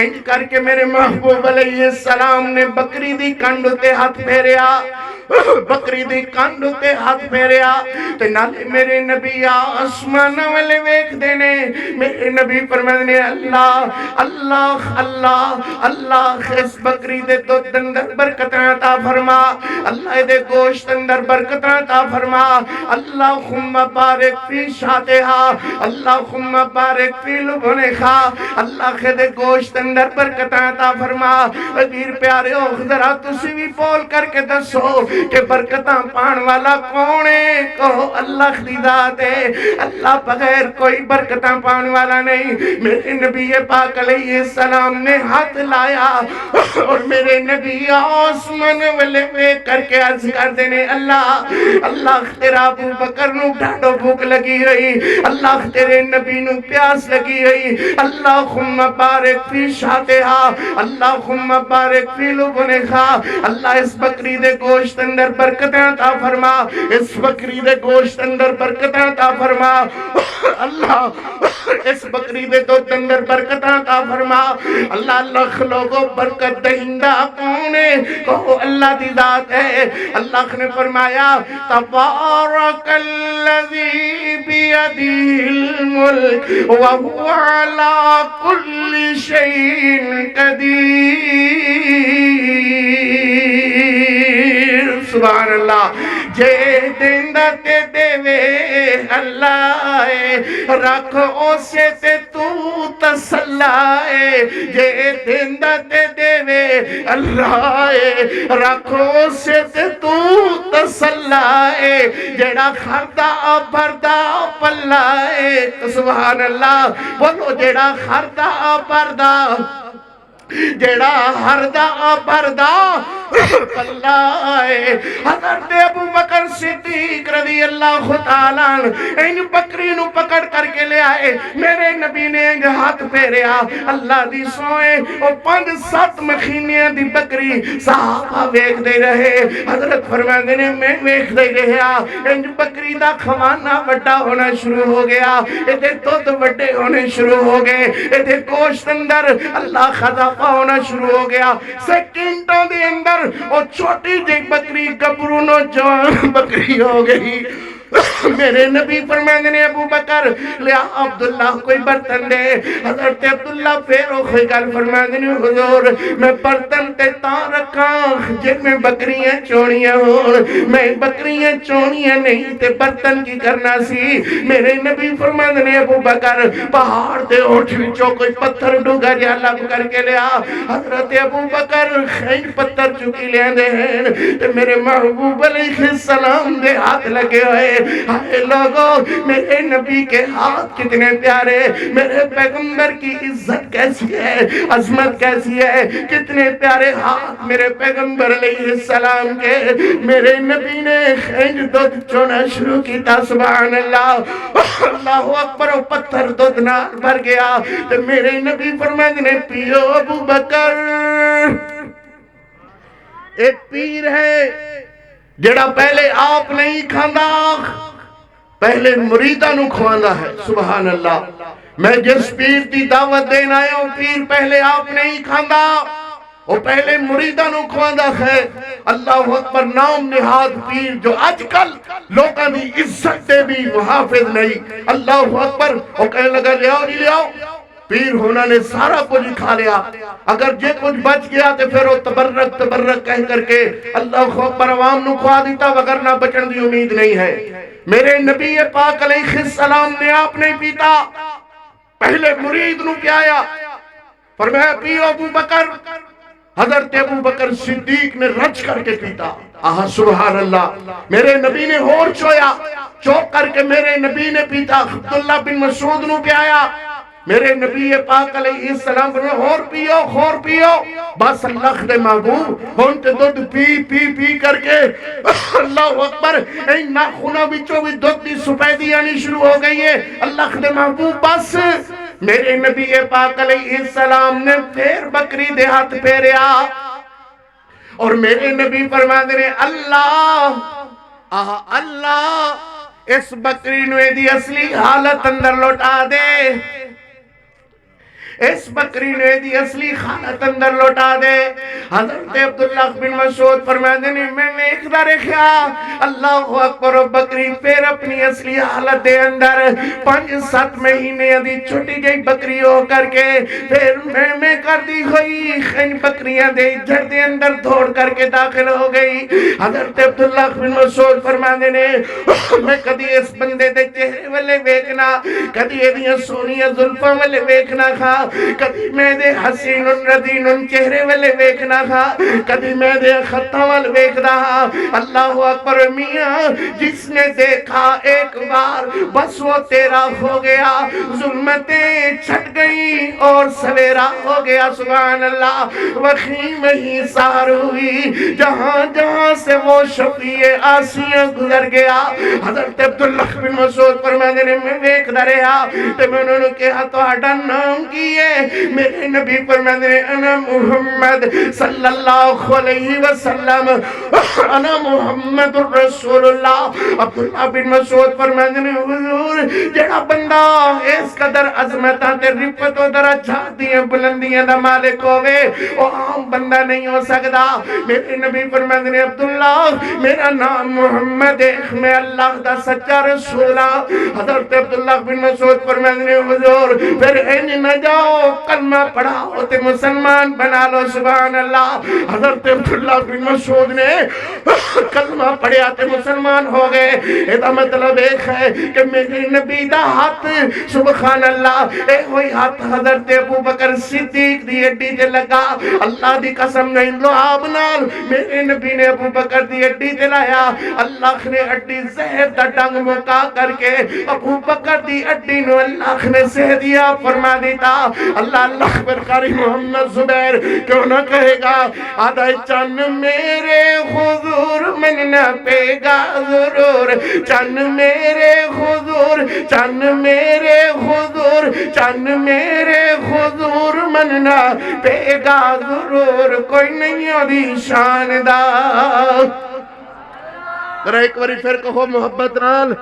انج کر کے میرے محبوب علیہ السلام نے بکری دی کنڈ تے ہاتھ پھیریا، بکری دی کنڈ تے ہاتھ پھیریا تے نالے میرے نبی آسمان والے ویکھ دینے. میرے نبی فرماندے نے اللہ اللہ اللہ اللہ اس بکری دے دودھ اندر برکت عطا فرما، اللہ دے گوشت اندر برکت عطا فرما. اللہم بارک فی شاتہا، اللہم بارک فی لبنہا، اللہ دے گوشت اندر برکت عطا فرما. غیر پیارے ہو ذرا تسی بھی بول کر کے دسو کہ برکتاں پان والا کون ہے؟ کہو اللہ دی ذات ہے، اللہ بغیر کوئی برکتاں پان والا نہیں۔ میرے نبی پاک علیہ السلام نے ہاتھ لایا اور میرے نبی آسمان والے میں کر کے عرض کر دینے اللہ اللہ تیرا ابو بکر نو ڈھاڈو بھوک لگی ہوئی، اللہ تیرے نبی نو پیاس لگی ہوئی، اللہم بارک فی شاتہا، اللہم بارک فی لبنہا، اللہ اس بکری دے گوشت اندر برکتیں عطا فرما، اس بکری دے گوشت اندر برکتیں عطا فرما، اللہ اس بکری دے دودھ اندر برکتیں عطا فرما۔ اللہ لکھ لوگوں برکت دہندہ کون ہے؟ کہو اللہ دی ذات ہے۔ اللہ نے فرمایا تبارک الذی بیدہ الملک وہو علی کل شیء قدیر۔ سبحان اللہ۔ جے دیندہ تے دے وے اللہ رکھ اسے تے تو تسلائے، جے دیندہ تے دے وے اللہ رکھ اسے تے تو تسلائے، جیڑا خردہ بھردہ پلائے۔ سبحان اللہ، بولو جیڑا خردہ بھردہ، جیڑا ہردہ بھردہ پلائے۔ حضرت ابو بکر صدیق رضی اللہ تعالیٰ ان بکری نو پکڑ کر کے لے آئے، میرے نبی نے انج ہاتھ پھیریا، اللہ دی سوئے اور 5-7 مخینیاں دی بکری صحابہ ویکھ دے رہے۔ حضرت فرماتے نے میں ویکھ دے رہا، انج بکری دا کھوانا وڈا ہونا شروع ہو گیا، ادھے دودھ وڈے ہونے شروع ہو گئے، ادھے گوشت اندر اللہ خضافہ ہونا شروع ہو گیا۔ سیکنڈوں دے اندر اور چھوٹی جی بکری گبرو نوجوان بکری ہو گئی۔ میرے نبی فرماتے نے ابو بکر لیا عبداللہ کوئی برتن دے۔ حضرت عبداللہ پھر کوئی گل فرماتے نے حضور میں برتن تے تاں رکھاں جن میں بکریاں چونیاں ہون، میں بکریاں چونیاں نہیں تے برتن کی کرنا سی۔ میرے نبی فرماتے نے ابو بکر پہاڑ تے اٹھ وچوں کوئی پتھر ڈوگا جا لب کر کے لیا۔ حضرت ابو بکر خیل پتھر چکی لے دے ہیں تے میرے محبوب علیہ السلام دے ہاتھ لگے ہوئے۔ ہائے لوگوں، میرے نبی کے ہاتھ کتنے پیارے، میرے پیغمبر کی عزت کیسی ہے، عظمت کیسی ہے، کتنے پیارے ہاتھ میرے پیغمبر علیہ السلام کے۔ میرے نبی نے خنج دودھ چونا شروع کی تا، سبحان اللہ، اللہ اکبر، و پتھر دودھ نال بھر گیا۔ تو میرے نبی فرماتے نے پیو ابو بکر، ایک پیر ہے جڑا پہلے آپ نہیں کھاندا، پہلے مریدہ نو کھواندا ہے۔ سبحان اللہ، میں جس پیر دی دعوت دینا آیا ہوں، پیر پہلے آپ نہیں کھاندا، وہ پہلے مریدہ نو کھواندا ہے۔ اللہ اکبر، نام نہاد پیر جو آج کل لوگاں دی عزت دے بھی محافظ نہیں۔ اللہ اکبر، وہ کہنے لگا لیاؤ نہیں لیاؤ، پیر ہونا نے سارا کچھ کھا لیا، اگر جے کچھ بچ گیا تو پھر وہ تبرک تبرک کہہ کر کے اللہ اکبر عوام نو کھوا دیتا، وگرنہ بچن دی امید نہیں ہے۔ میرے نبی پاک علیہ السلام نے آپ نہیں پیتا، پہلے مرید نو پیایا، فرمایا پیو ابو بکر۔ حضرت ابو بکر صدیق نے رچ کر کے پیتا، آہا سبحان اللہ۔ میرے نبی نے ہور چویا، چوک کر کے میرے نبی نے پیتا، عبداللہ بن مسعود نو پیایا، میرے نبی پاک علیہ السلام نے خور پیو، بس اللہ دے محبوب ہون تے دودھ پی پی پی کر کے اللہ اکبر، این ناخونہ بچوں بھی دودھ دی سفیدی آنی شروع ہو گئی ہے۔ اللہ دے محبوب بس میرے نبی پاک علیہ السلام نے پھر بکری دے ہاتھ پھیریا اور میرے نبی فرماتے نے اللہ اللہ اس بکری نوے دی اصلی حالت اندر لوٹا دے، اس بکری نے دی اصلی حالت اندر لوٹا دے۔ حضرت عبداللہ بن مسعود فرماتے ہیں میں ویکھدا رکھیا اللہ اکبر، بکری پھر اپنی اصلی حالت دے اندر 5-7 مہینے دی چھوٹی جئی بکری ہو کر کے پھر میں کر دی ہوئی خن بکریاں دے جھڑ دے اندر دوڑ کر کے داخل ہو گئی۔ حضرت عبداللہ بن مسعود فرماتے ہیں میں کدی اس بندے دے چہرے والے ویکھنا، کدی ایدیاں سونیاں زلفاں والے ویکھنا کھا، کدی میں دے حسین ردین چہرے والے ویکھنا تھا کدی میں دے خطاں وال ویکھدا ہاں اللہ اکبر میاں جس نے دیکھا ایک بار بس وہ تیرا ہو گیا ظلمتیں چھٹ گئی اور سویرا ہو گیا سبحان اللہ وخیم ہی سار ہوئی جہاں جہاں سے وہ شفیع آسیاں گزر گیا حضرت عبداللہ بن مسعود فرماندے نے میں ویکھ رہا تے میں انہوں نے کہا تہاڈا نام کی ہے میرے نبی فرماندے نے انا محمد صلی اللہ علیہ وسلم انا محمد رسول اللہ عبداللہ بن مسعود فرماندے نے حضور جڑا بندہ اس قدر عظمتاں تے رفت و درجات دیاں بلندیاں دا مالک ہوئے وہ عام بندہ نہیں ہو سکتا میرے نبی فرماندے نے عبداللہ میرا نام محمد ہے میں اللہ دا سچا رسول ہوں حضرت عبداللہ بن مسعود فرماندے نے حضور پھر انج نہ جاؤ کلمہ پڑھاؤ تے مسلمان بنا لو سبحان اللہ حضرت عبداللہ بن مسعود نے کلمہ پڑھیا تے مسلمان ہو گئے ایدہ مطلب ایک ہے کہ میرے نبی دا ہاتھ سبحان اللہ اے ہوئی ہاتھ حضرت ابو بکر صدیق دی اڈی تے لگا اللہ دی قسم نہیں لعاب نال میرے نبی نے ابو بکر دی اڈی تے لایا اللہ نے اڈی زہر دا ڈنگ مکا کر کے ابو بکر دی اڈی نو اللہ نے سہدیا فرما دیتا اللہ پر قاری محمد زبیر کیوں نہ کہے گا آدھا چن میرے حضور من نہ پے گا ضرور چن میرے حضور چن میرے حضور چن میرے حضور من نہ پے گا ضرور کوئی نہیں ہوتی شان دا ذرا ایک باری پھر کہو محبت نال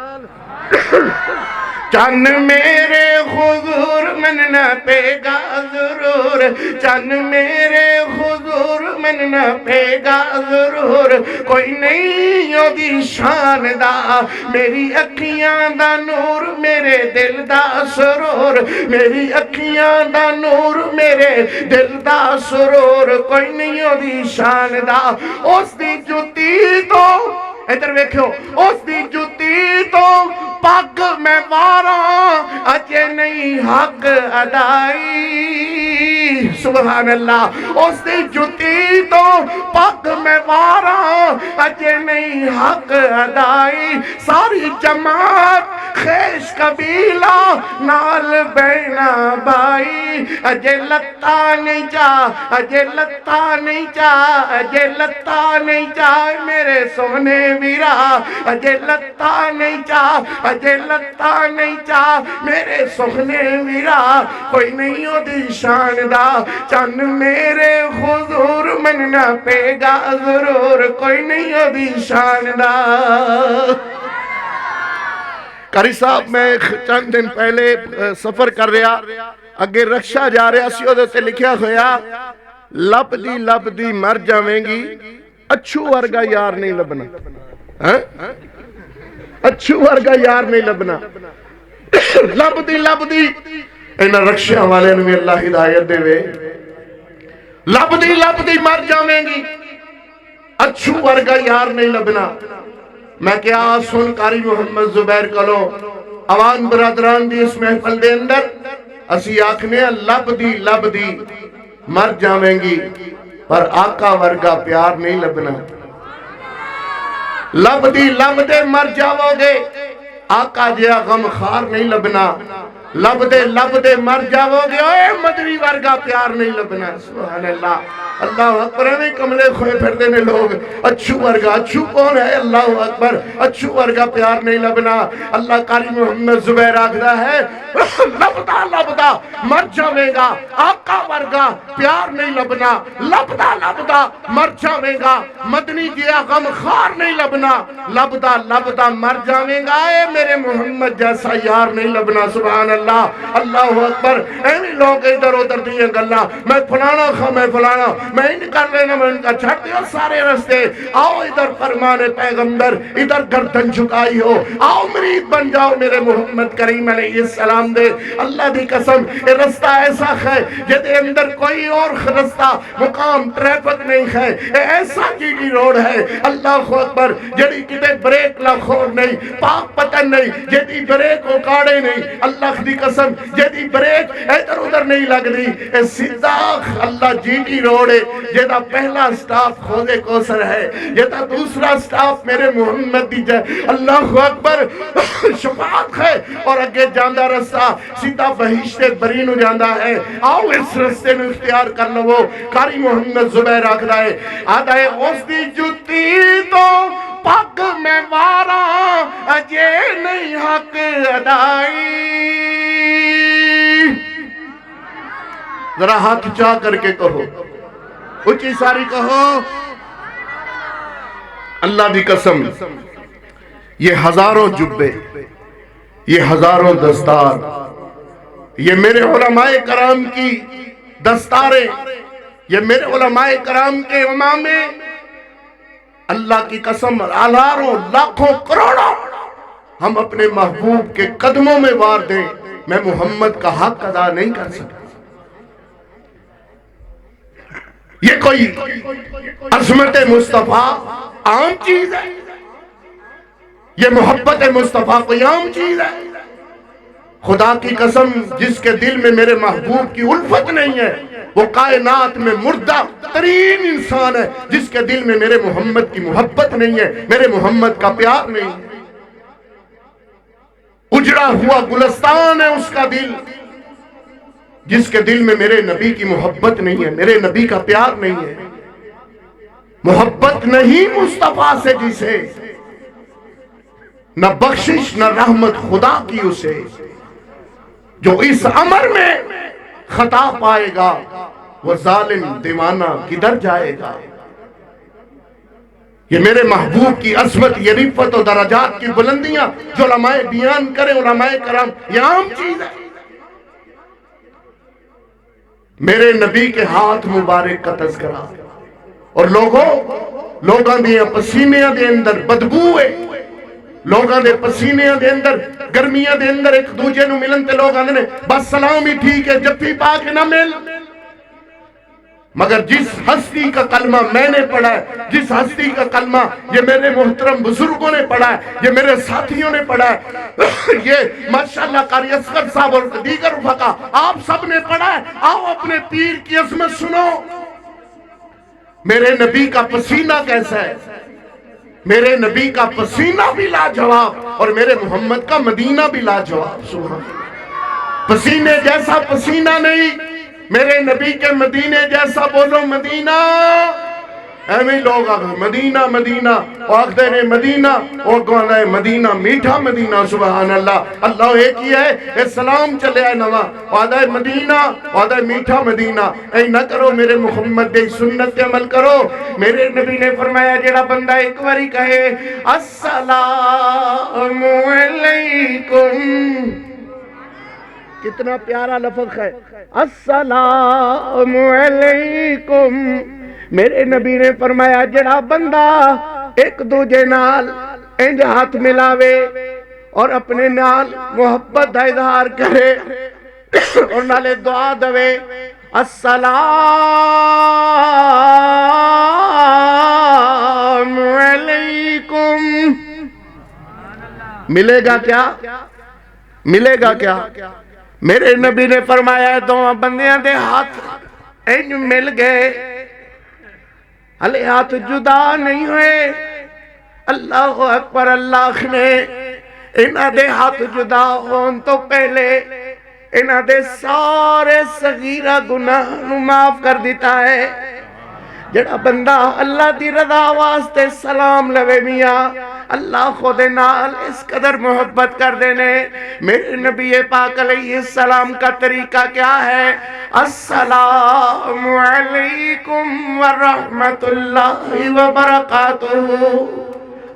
چن میرے حضور من نہ پے گا ضرور چن میرے حضور من نہ پے گا ضرور کوئی نہیں ہوتی شان دا میری اکھیاں دا نور میرے دل دا سرور میری اکھیاں دا نور میرے دل دا سرور کوئی نہیں ہوتی شان دا اس دی جوتی تو ادھر ویکھو اس دی جوتی تو پگ میں واراں اجے نہیں حق ادائی سبحان اللہ اس دی جوتی تو پگ میں واراں اجے نہیں حق ادائی ساری جماعت خیش قبیلہ نال بینا بائی اجے لتا نہیں جا اجے لتا نہیں جا اجے لتا نہیں جا میرے سونے میرا اجے لتا نہیں جا اجے لتا نہیں جا میرے سونے میرا کوئی نہیں ہو دی شان دا چن میرے حضور من نہ پے گا ضرور کوئی نہیں ہو دی شان دا قاری صاحب میں چند دن پہلے سفر کر رہا اگے رکشہ جا رہا سی ادھے تے لکھیا ہویا لب دی مر جاویں گی اچھو ورگا یار نہیں لبنا اچھو ورگا یار نہیں لبنا لب دی اینا رکشہ والے نے اللہ ہدایت دے وے لب دی مر جاویں گی اچھو ورگا یار نہیں لبنا میں کیا سن قاری محمد زبیر کلو عوام برادران دی اس محفل دے اندر اسی آکھنے لب دی مر جاویں گی پر آقا ورگا پیار نہیں لبنا لب دے مر جاؤ گے آقا جیا غم خار نہیں لبنا لب دے مر جاؤ گے اے مدری ورگا پیار نہیں لبنا سبحان اللہ اللہ اکبر میں کملے کھوئے پھر دینے لوگ اچھو ورگا اچھو کون ہے اللہ اکبر اچھو ورگا پیار نہیں لبنا اللہ قاری محمد زبیر آکھدا ہے لبدا مر جاویں گا آقا ورگا پیار نہیں لبنا لبدا مر جاویں گا مدنی جیا غم خار نہیں لبنا لبدا مر جاویں گا اے میرے محمد جیسا یار نہیں لبنا سبحان اللہ اللہ اکبر ایمی لوگ ادھر ادھر دیئے گلہ میں فلانا خواہ میں فلانا میں ان کر لینا میں ان کا چھٹ دیا سارے رستے آؤ ادھر فرمان پیغمبر ادھر گردن جھکائی ہو آؤ مرید بن جاؤ میرے محمد کریم علیہ السلام دے اللہ دی قسم یہ رستہ ایسا ہے جدے اندر کوئی اور رستہ مقام ٹریفک نہیں ہے ایسا جیڈی روڈ ہے اللہ اکبر جڑی کتے بریک لا خور نہیں پاک پتن نہیں جدی بریک اکاڑے نہیں اللہ دی قسم جیدی بریک ادھر ادھر نہیں لگ دی اے سیدھا اللہ جیٹی روڑے جیدہ پہلا سٹاپ خوض کوثر ہے جیدہ دوسرا سٹاپ میرے محمد دی جائے اللہ اکبر شفاعت ہے اور اگے جاندہ رستہ سیدھا بہشت برینو جاندہ ہے آؤ اس رستے میں اختیار کر لو قاری محمد زبیر آکھ رہا ہے آدھائے اس دی جتی تو پاک میں وارا اجے نہیں حق ادائی ذرا ہاتھ چاہ کر کے کہو اچھی ساری کہو اللہ دی قسم یہ ہزاروں جبے یہ ہزاروں دستار یہ میرے علماء کرام کی دستاریں یہ میرے علماء کرام کے امامے اللہ کی قسم ہزاروں لاکھوں کروڑوں ہم اپنے محبوب کے قدموں میں وار دیں میں محمد کا حق ادا نہیں کر سکتا یہ کوئی عظمت مصطفیٰ عام چیز ہے یہ محبت مصطفیٰ کوئی عام چیز ہے خدا کی قسم جس کے دل میں میرے محبوب کی الفت نہیں ہے وہ کائنات میں مردہ ترین انسان ہے جس کے دل میں میرے محمد کی محبت نہیں ہے میرے محمد کا پیار نہیں ہے اجڑا ہوا گلستان ہے اس کا دل جس کے دل میں میرے نبی کی محبت نہیں ہے میرے نبی کا پیار نہیں ہے محبت نہیں مصطفیٰ سے جسے نہ بخشش نہ رحمت خدا کی اسے جو اس امر میں خطا پائے گا وہ ظالم دیوانہ کدھر جائے گا یہ میرے محبوب کی عظمت یہ رفت و درجات کی بلندیاں جو علماء بیان کریں علماء کرام یہ عام چیز ہے میرے نبی کے ہاتھ مبارک کا تذکرہ اور لوگاں دے پسینے دے اندر بدبو ہے لوگاں دے پسینے دے اندر گرمیاں دے اندر ایک دوجے نو ملن تے لوگ آنے بس سلام ہی ٹھیک ہے جب بھی پاک نہ مل مگر جس ہستی کا کلمہ میں نے پڑھا ہے جس ہستی کا کلمہ یہ میرے محترم بزرگوں نے پڑھا ہے یہ میرے ساتھیوں نے پڑھا ہے یہ ماشاءاللہ قاری اصغر صاحب اور دیگر رفقا آپ سب نے پڑھا ہے آؤ اپنے پیر کی عظمت سنو میرے نبی کا پسینہ کیسا ہے میرے نبی کا پسینہ بھی لاجواب اور میرے محمد کا مدینہ بھی لاجواب سبحان پسینے جیسا پسینہ نہیں میرے نبی کے مدینے جیسا بولو مدینہ ایمی لوگ آگا مدینہ مدینہ آگدے نے مدینہ اور گوانا ہے مدینہ میٹھا مدینہ سبحان اللہ اللہ ایک ہی ہے اے سلام چلے آئے نوا وعدہ مدینہ وعدہ میٹھا مدینہ اے نہ کرو میرے محمد دے سنت کے عمل کرو میرے نبی نے فرمایا جڑا بندہ ایک واری کہے السلام علیکم کتنا پیارا لفظ ہے السلام علیکم میرے نبی نے فرمایا جڑا بندہ ایک دوجے نال انج ہاتھ ملاوے اور اپنے نال محبت دا اظہار کرے اور نالے دعا دوے السلام علیکم ملے گا کیا ملے گا کیا میرے نبی نے فرمایا دو بندیاں دے ہاتھ انج مل گئے ہلے ہاتھ جدا نہیں ہوئے اللہ اکبر اللہ نے انہاں دے ہاتھ جدا ہون تو پہلے انہاں دے سارے صغیرہ گناہ نو معاف کر دیتا ہے جڑا بندہ اللہ دی رضا واسطے سلام لوے میاں اللہ خود نال اس قدر محبت کر دینے میرے نبی پاک علیہ السلام کا طریقہ کیا ہے السلام علیکم ورحمت اللہ وبرکاتہ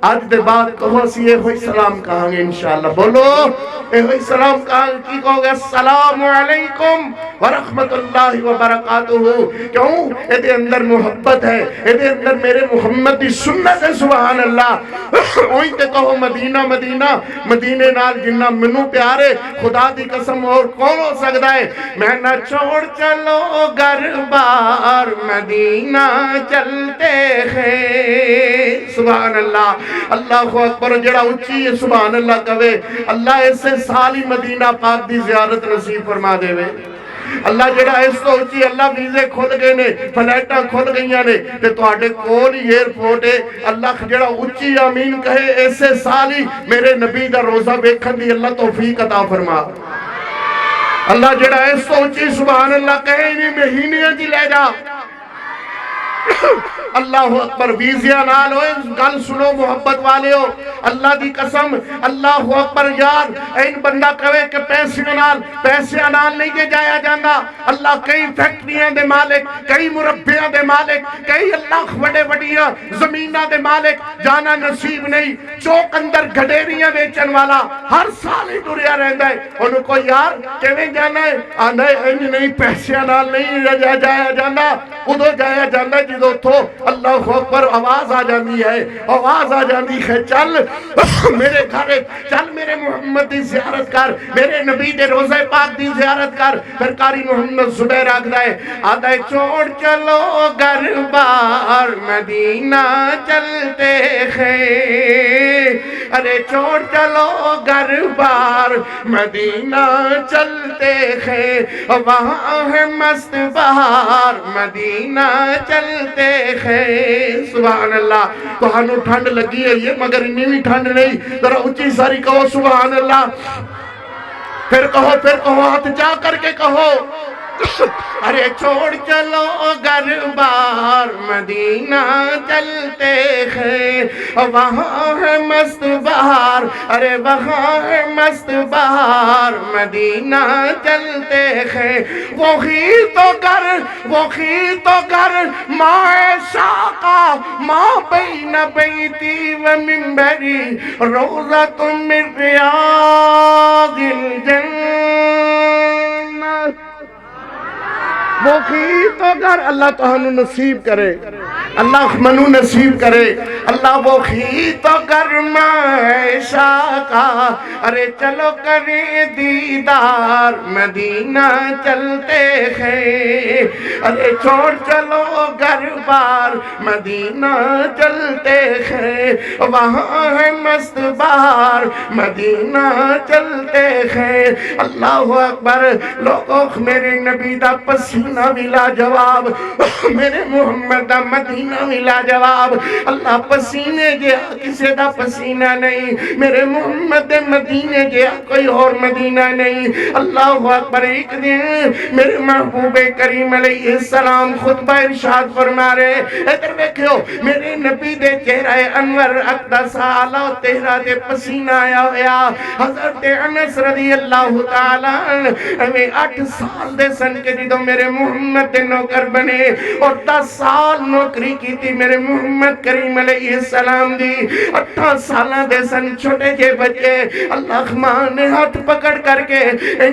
آج دے بعد کہو سی اے ہوئی سلام کہاں گے انشاءاللہ بولو اے ہوئی سلام کہاں گے کی کہو گے السلام علیکم ورحمت اللہ وبرکاتہ کیوں اے دے اندر محبت ہے اے دے اندر میرے محمد دی سنت ہے سبحان اللہ اوہی تے کہو مدینہ مدینہ مدینے نال جنہ منو پیارے خدا دی قسم اور کون ہو سکتا ہے میں نہ چھوڑ چلو گھر بار مدینہ چلتے ہیں سبحان اللہ اللہ اکبر جڑا اچھی ہے سبحان اللہ کہے اللہ اس سے سالی مدینہ پاک دی زیارت نصیب فرما دے وے اللہ جڑا اس تو اچھی اللہ ویزے کھل گئے نے فلیٹاں کھل گئیاں نے تے تواڈے کول ہی ایئرپورٹ ہے اللہ جڑا اچھی آمین کہے ایسے سالی میرے نبی دا روزہ ویکھن دی اللہ توفیق عطا فرما اللہ جڑا اس تو اچھی سبحان اللہ کہے انہیں مہینے جی لے جا اللہ اکبر ویزیاں نال ہوئے گل سنو محبت والے ہو اللہ دی قسم اللہ اکبر یار این بندہ کہے کہ پیسے نال نہیں کے جایا جاندہ اللہ کئی فیکٹریاں دے مالک کئی مربیاں دے مالک کئی اللہ وڈے وڈیاں زمینہ دے مالک جانا نصیب نہیں چوک اندر گھڑیریاں بیچن والا ہر سال ہی دوریا رہندا ہے انہوں کو یار کیویں جانا ہے آنا ہے نہیں پیسے نال نہیں جایا جاندہ ادھو جایا جاندہ جدو تو اللہ اکبر آواز آ جاندی ہے آواز آ جاندی ہے چل میرے گھر چل میرے محمد دی زیارت کر میرے نبی دے روزہ پاک دی زیارت کر پھر قاری محمد زبیر آگدہ ہے چھوڑ چلو گھر بار مدینہ چلتے ہیں ارے چھوڑ چلو گھر بار مدینہ چلتے ہیں وہاں ہے مست بہار مدینہ چلتے ہیں سبحان اللہ تو ہنو ٹھنڈ لگی ہے یہ مگر انہی بھی ٹھنڈ نہیں ذرا اچھی ساری کہو سبحان اللہ پھر کہو ہاتھ جا کر کے کہو ارے چھوڑ چلو گھر بار مدینہ چلتے ہیں وہاں ہے مست بہار ارے وہاں ہے مست بہار مدینہ چلتے ہیں وہی تو گھر ماں شاقہ ماں بین بیتی و منبری روضۃ من ریاض الجنہ وہی تو گھر اللہ تو ہنو نصیب کرے اللہ منو نصیب کرے اللہ وہی تو گھر معیشہ کا ارے چلو کریں دیدار مدینہ چلتے ہیں ارے چھوڑ چلو گھر بار مدینہ چلتے ہیں وہاں ہے مست بہار مدینہ چلتے ہیں اللہ اکبر لوگوں میرے نبی دا پسینہ بھی لاجواب میرے محمد دا مدینہ بھی لاجواب اللہ پسینے جیا کسے دا پسینہ نہیں میرے محمد دے مدینے جیا کوئی اور مدینہ نہیں اللہ اکبر ایک دن میرے محبوب کریم علیہ السلام خطبہ ارشاد فرما رہے ادھر دیکھو میرے نبی دے چہرہ انور اقدس آلہ تیرہ دے پسینہ آیا ہویا حضرت انس رضی اللہ تعالیٰ ہمیں 8 سال دے سن کے جدو میرے محمد دے نوکر بنے اور 10 سال نوکری کی تھی میرے محمد کریم علیہ السلام دی 18 سالہ دے سن چھوٹے جے بچے اللہ ماں نے ہاتھ پکڑ کر کے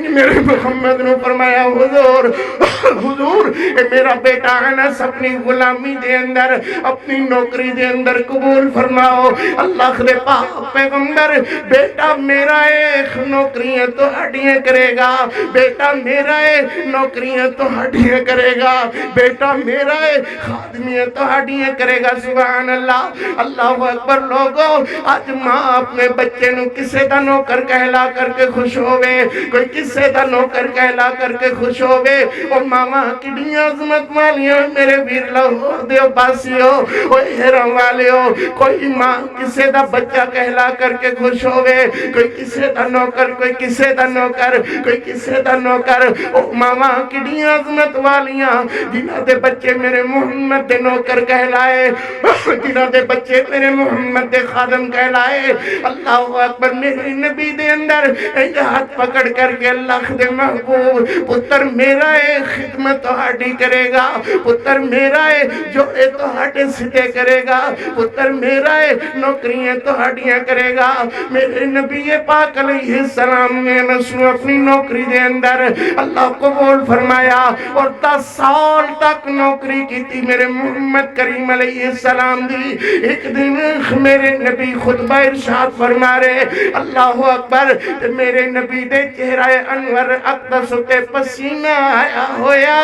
میرے محمد نے فرمایا حضور اے میرا بیٹا انس اپنی غلامی دے اندر اپنی نوکری دے اندر قبول فرماؤ اللہ دے پاک پیغمبر بیٹا میرا ایک نوکریاں تو ہڈیاں کرے گا بیٹا میرا ایک نوکریاں تو ہڈیاں کرے گا بیٹا میرا ایک خادمیاں تو ہڈیاں کرے گا سبحان اللہ اللہ اکبر لوگوں آج ماں اپنے بچے نو کسے دا نوکر کہلا کر کے خوش ہوئے کوئی کسے دا نوکر کہلا کر کے خوش ہوئے اور ماما کڑی عظمت والیوں میرے ویر لاہور دیو باسیو اوہ حرم والیو کوئی ماں کسے دا بچہ کہلا کر کے خوش ہوئے کوئی کسے دا نوکر کوئی کسے دا نوکر کوئی کسے دا نوکر اوہ ماما کڑی عظمت والیاں جنہ دے بچے میرے محمد دے نوکر کہلائے جنہ دے بچے میرے محمد دے خادم کہلائے اللہ اکبر میرے نبی دے اندر ایک ہاتھ پکڑ کر کے اللہ دے محبوب پتر میرا ہے خدمت تو ہاڑی کرے گا پتر میرا ہے جو اے تو ہاڑے سدے کرے گا پتر میرا ہے نوکریاں تو ہاڑیاں کرے گا میرے نبی پاک علیہ السلام نے نسو اپنی نوکری دے اندر اللہ قبول فرمایا اور 10 سال تک نوکری کی تھی میرے محمد کریم علیہ السلام دی ایک دن میرے نبی خطبہ ارشاد فرما رہے اللہ اکبر میرے نبی دے چہرہ انور اقدس تے پسینہ آیا ہویا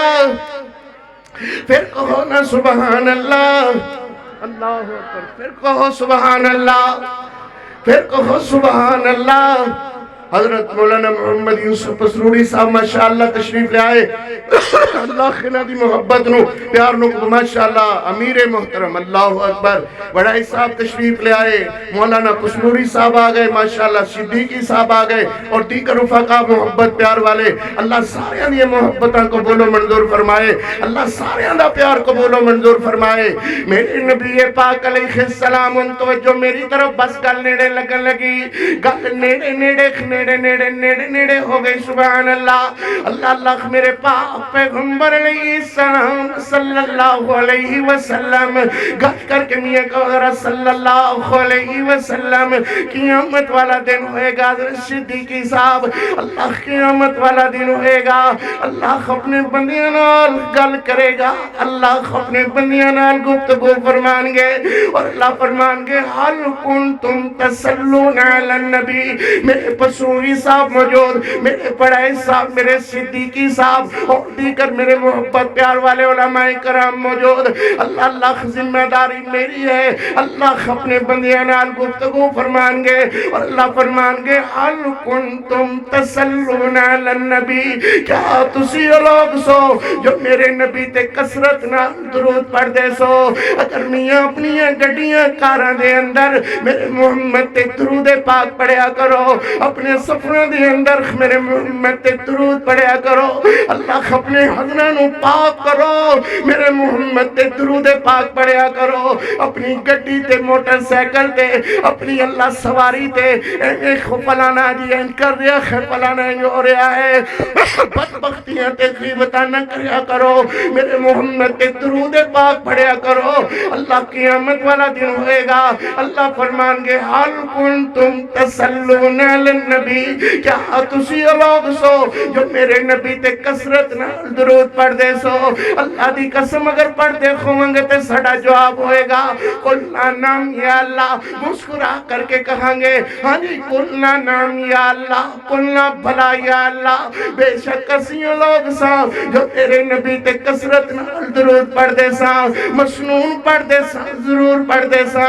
پھر کہو نا سبحان اللہ اللہ اکبر پھر کہو سبحان اللہ، پھر کہو سبحان اللہ۔ حضرت مولانا محمد یوسف پسروڑی صاحب ماشاءاللہ تشریف لے آئے، اللہ خنا دی محبت نو پیار نو ماشاءاللہ امیر محترم اللہ اکبر بڑائی صاحب تشریف لے آئے، مولانا پسروڑی صاحب آ گئے، ماشاءاللہ صدیقی صاحب آ گئے اور دیگر رفقا محبت پیار والے، اللہ سارے دی محبتاں قبول و منظور فرمائے، اللہ سارے دا پیار قبول و منظور فرمائے۔ میرے نبی پاک علیہ السلام ان توجہ میری طرف بس گل نیڑے لگن لگی، گل نیڑے نیڑے نیڑے نیڑے نیڑے نیڑے ہو گئی، سبحان اللہ اللہ اللہ۔ میرے پاک پیغمبر علیہ السلام صلی اللہ علیہ وسلم گل کر کے میاں کہا صلی اللہ علیہ وسلم قیامت والا دن ہوئے گا، حضرت صدیقی صاحب اللہ قیامت والا دن ہوئے گا، اللہ اپنے بندیاں نال گل کرے گا، اللہ اپنے بندیاں نال گفتگو فرمان گے اور اللہ فرمان گے حل کنتم تسلون علی النبی۔ میرے پسروڑی صاحب موجود، میرے پڑھائی صاحب، میرے صدیقی صاحب اور دیگر میرے محبت پیار والے علماء کرام موجود، اللہ اللہ ذمہ داری میری ہے، اللہ اپنے بندیاں نال گفتگو فرمان گے اور اللہ فرمان گے حل کنتم تسلون علی النبی، کیا تسی لوگ سو جو میرے نبی تے کسرت نال درود پڑھ دے سو؟ اگر میاں اپنی گڈیاں کاراں دے اندر میرے محمد تے درود پاک پڑھیا کرو، اپنے سفروں دے اندر میرے محمد تے درود پڑھیا کرو، اللہ اپنے حضرانوں پاک کرو، میرے محمد تے درود پاک پڑھیا کرو، اپنی گڈی تے موٹر سائیکل تے اپنی اللہ سواری تے اے فلانا جی این کر رہا ہے، فلانا این ہو رہا ہے، بدبختیاں تے غیبتاں نہ کریا کرو، میرے محمد تے درود پاک پڑھیا کرو، اللہ قیامت والا دن ہوئے گا، اللہ فرمان گے حل کنتم تسلون علی النبی، کیا تسی لوگ سو جو میرے نبی تے کسرت نال درود پڑھ دے سو؟ اللہ دی قسم اگر پڑھ دے خوانگے تے سڑا جواب ہوئے گا قلنا نام یا اللہ، مسکرا کر کے کہیں گے ہاں جی قلنا نام یا اللہ، قلنا بھلا یا اللہ۔ بے شک کسیوں لوگ سا جو تیرے نبی تے کسرت نال درود پڑھ دے سا، مسنون پڑھ دے سا، ضرور پڑھ دے سا،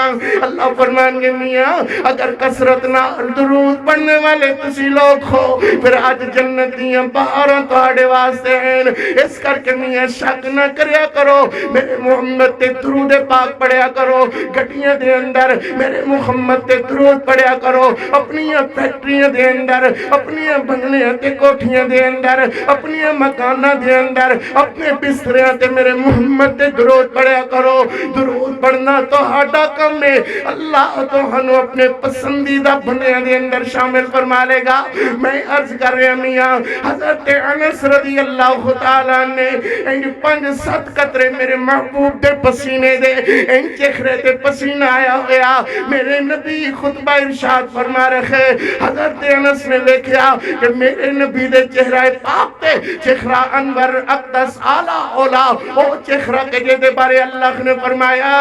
اللہ فرمان گے میاں اگر کسرت نال درود پڑھنے والے تسی لوگ ہو پھر آج جنتیاں بہاراں تہاڈے واسطے ہیں، اس کر کے میاں شک نہ کریا کرو، میرے محمد تے درود پاک پڑھیا کرو، گھٹیاں دے اندر میرے محمد تے درود پڑھیا کرو، اپنی فیکٹریاں دے اندر، اپنی بنگلیاں تے کوٹھیاں دے اندر، اپنی مکاناں دے اندر، اپنے بستریاں تے میرے محمد تے درود پڑھیا کرو۔ درود پڑھنا تو ہاڈا کم ہے، اللہ تو ہنو اپنے پسندیدہ بندیاں دے اندر شامل فرما لے گا۔ میں عرض کر رہا میاں حضرت انس رضی اللہ تعالیٰ نے ان 5-7 قطرے میرے محبوب دے پسینے دے ان چہرے تے پسینہ آیا ہویا، میرے نبی خطبہ ارشاد فرما رکھے، حضرت انس نے دیکھا کہ میرے نبی دے چہرہ پاک تے چہرہ انور اقدس اعلیٰ اولا، او چہرہ کے جدے بارے اللہ نے فرمایا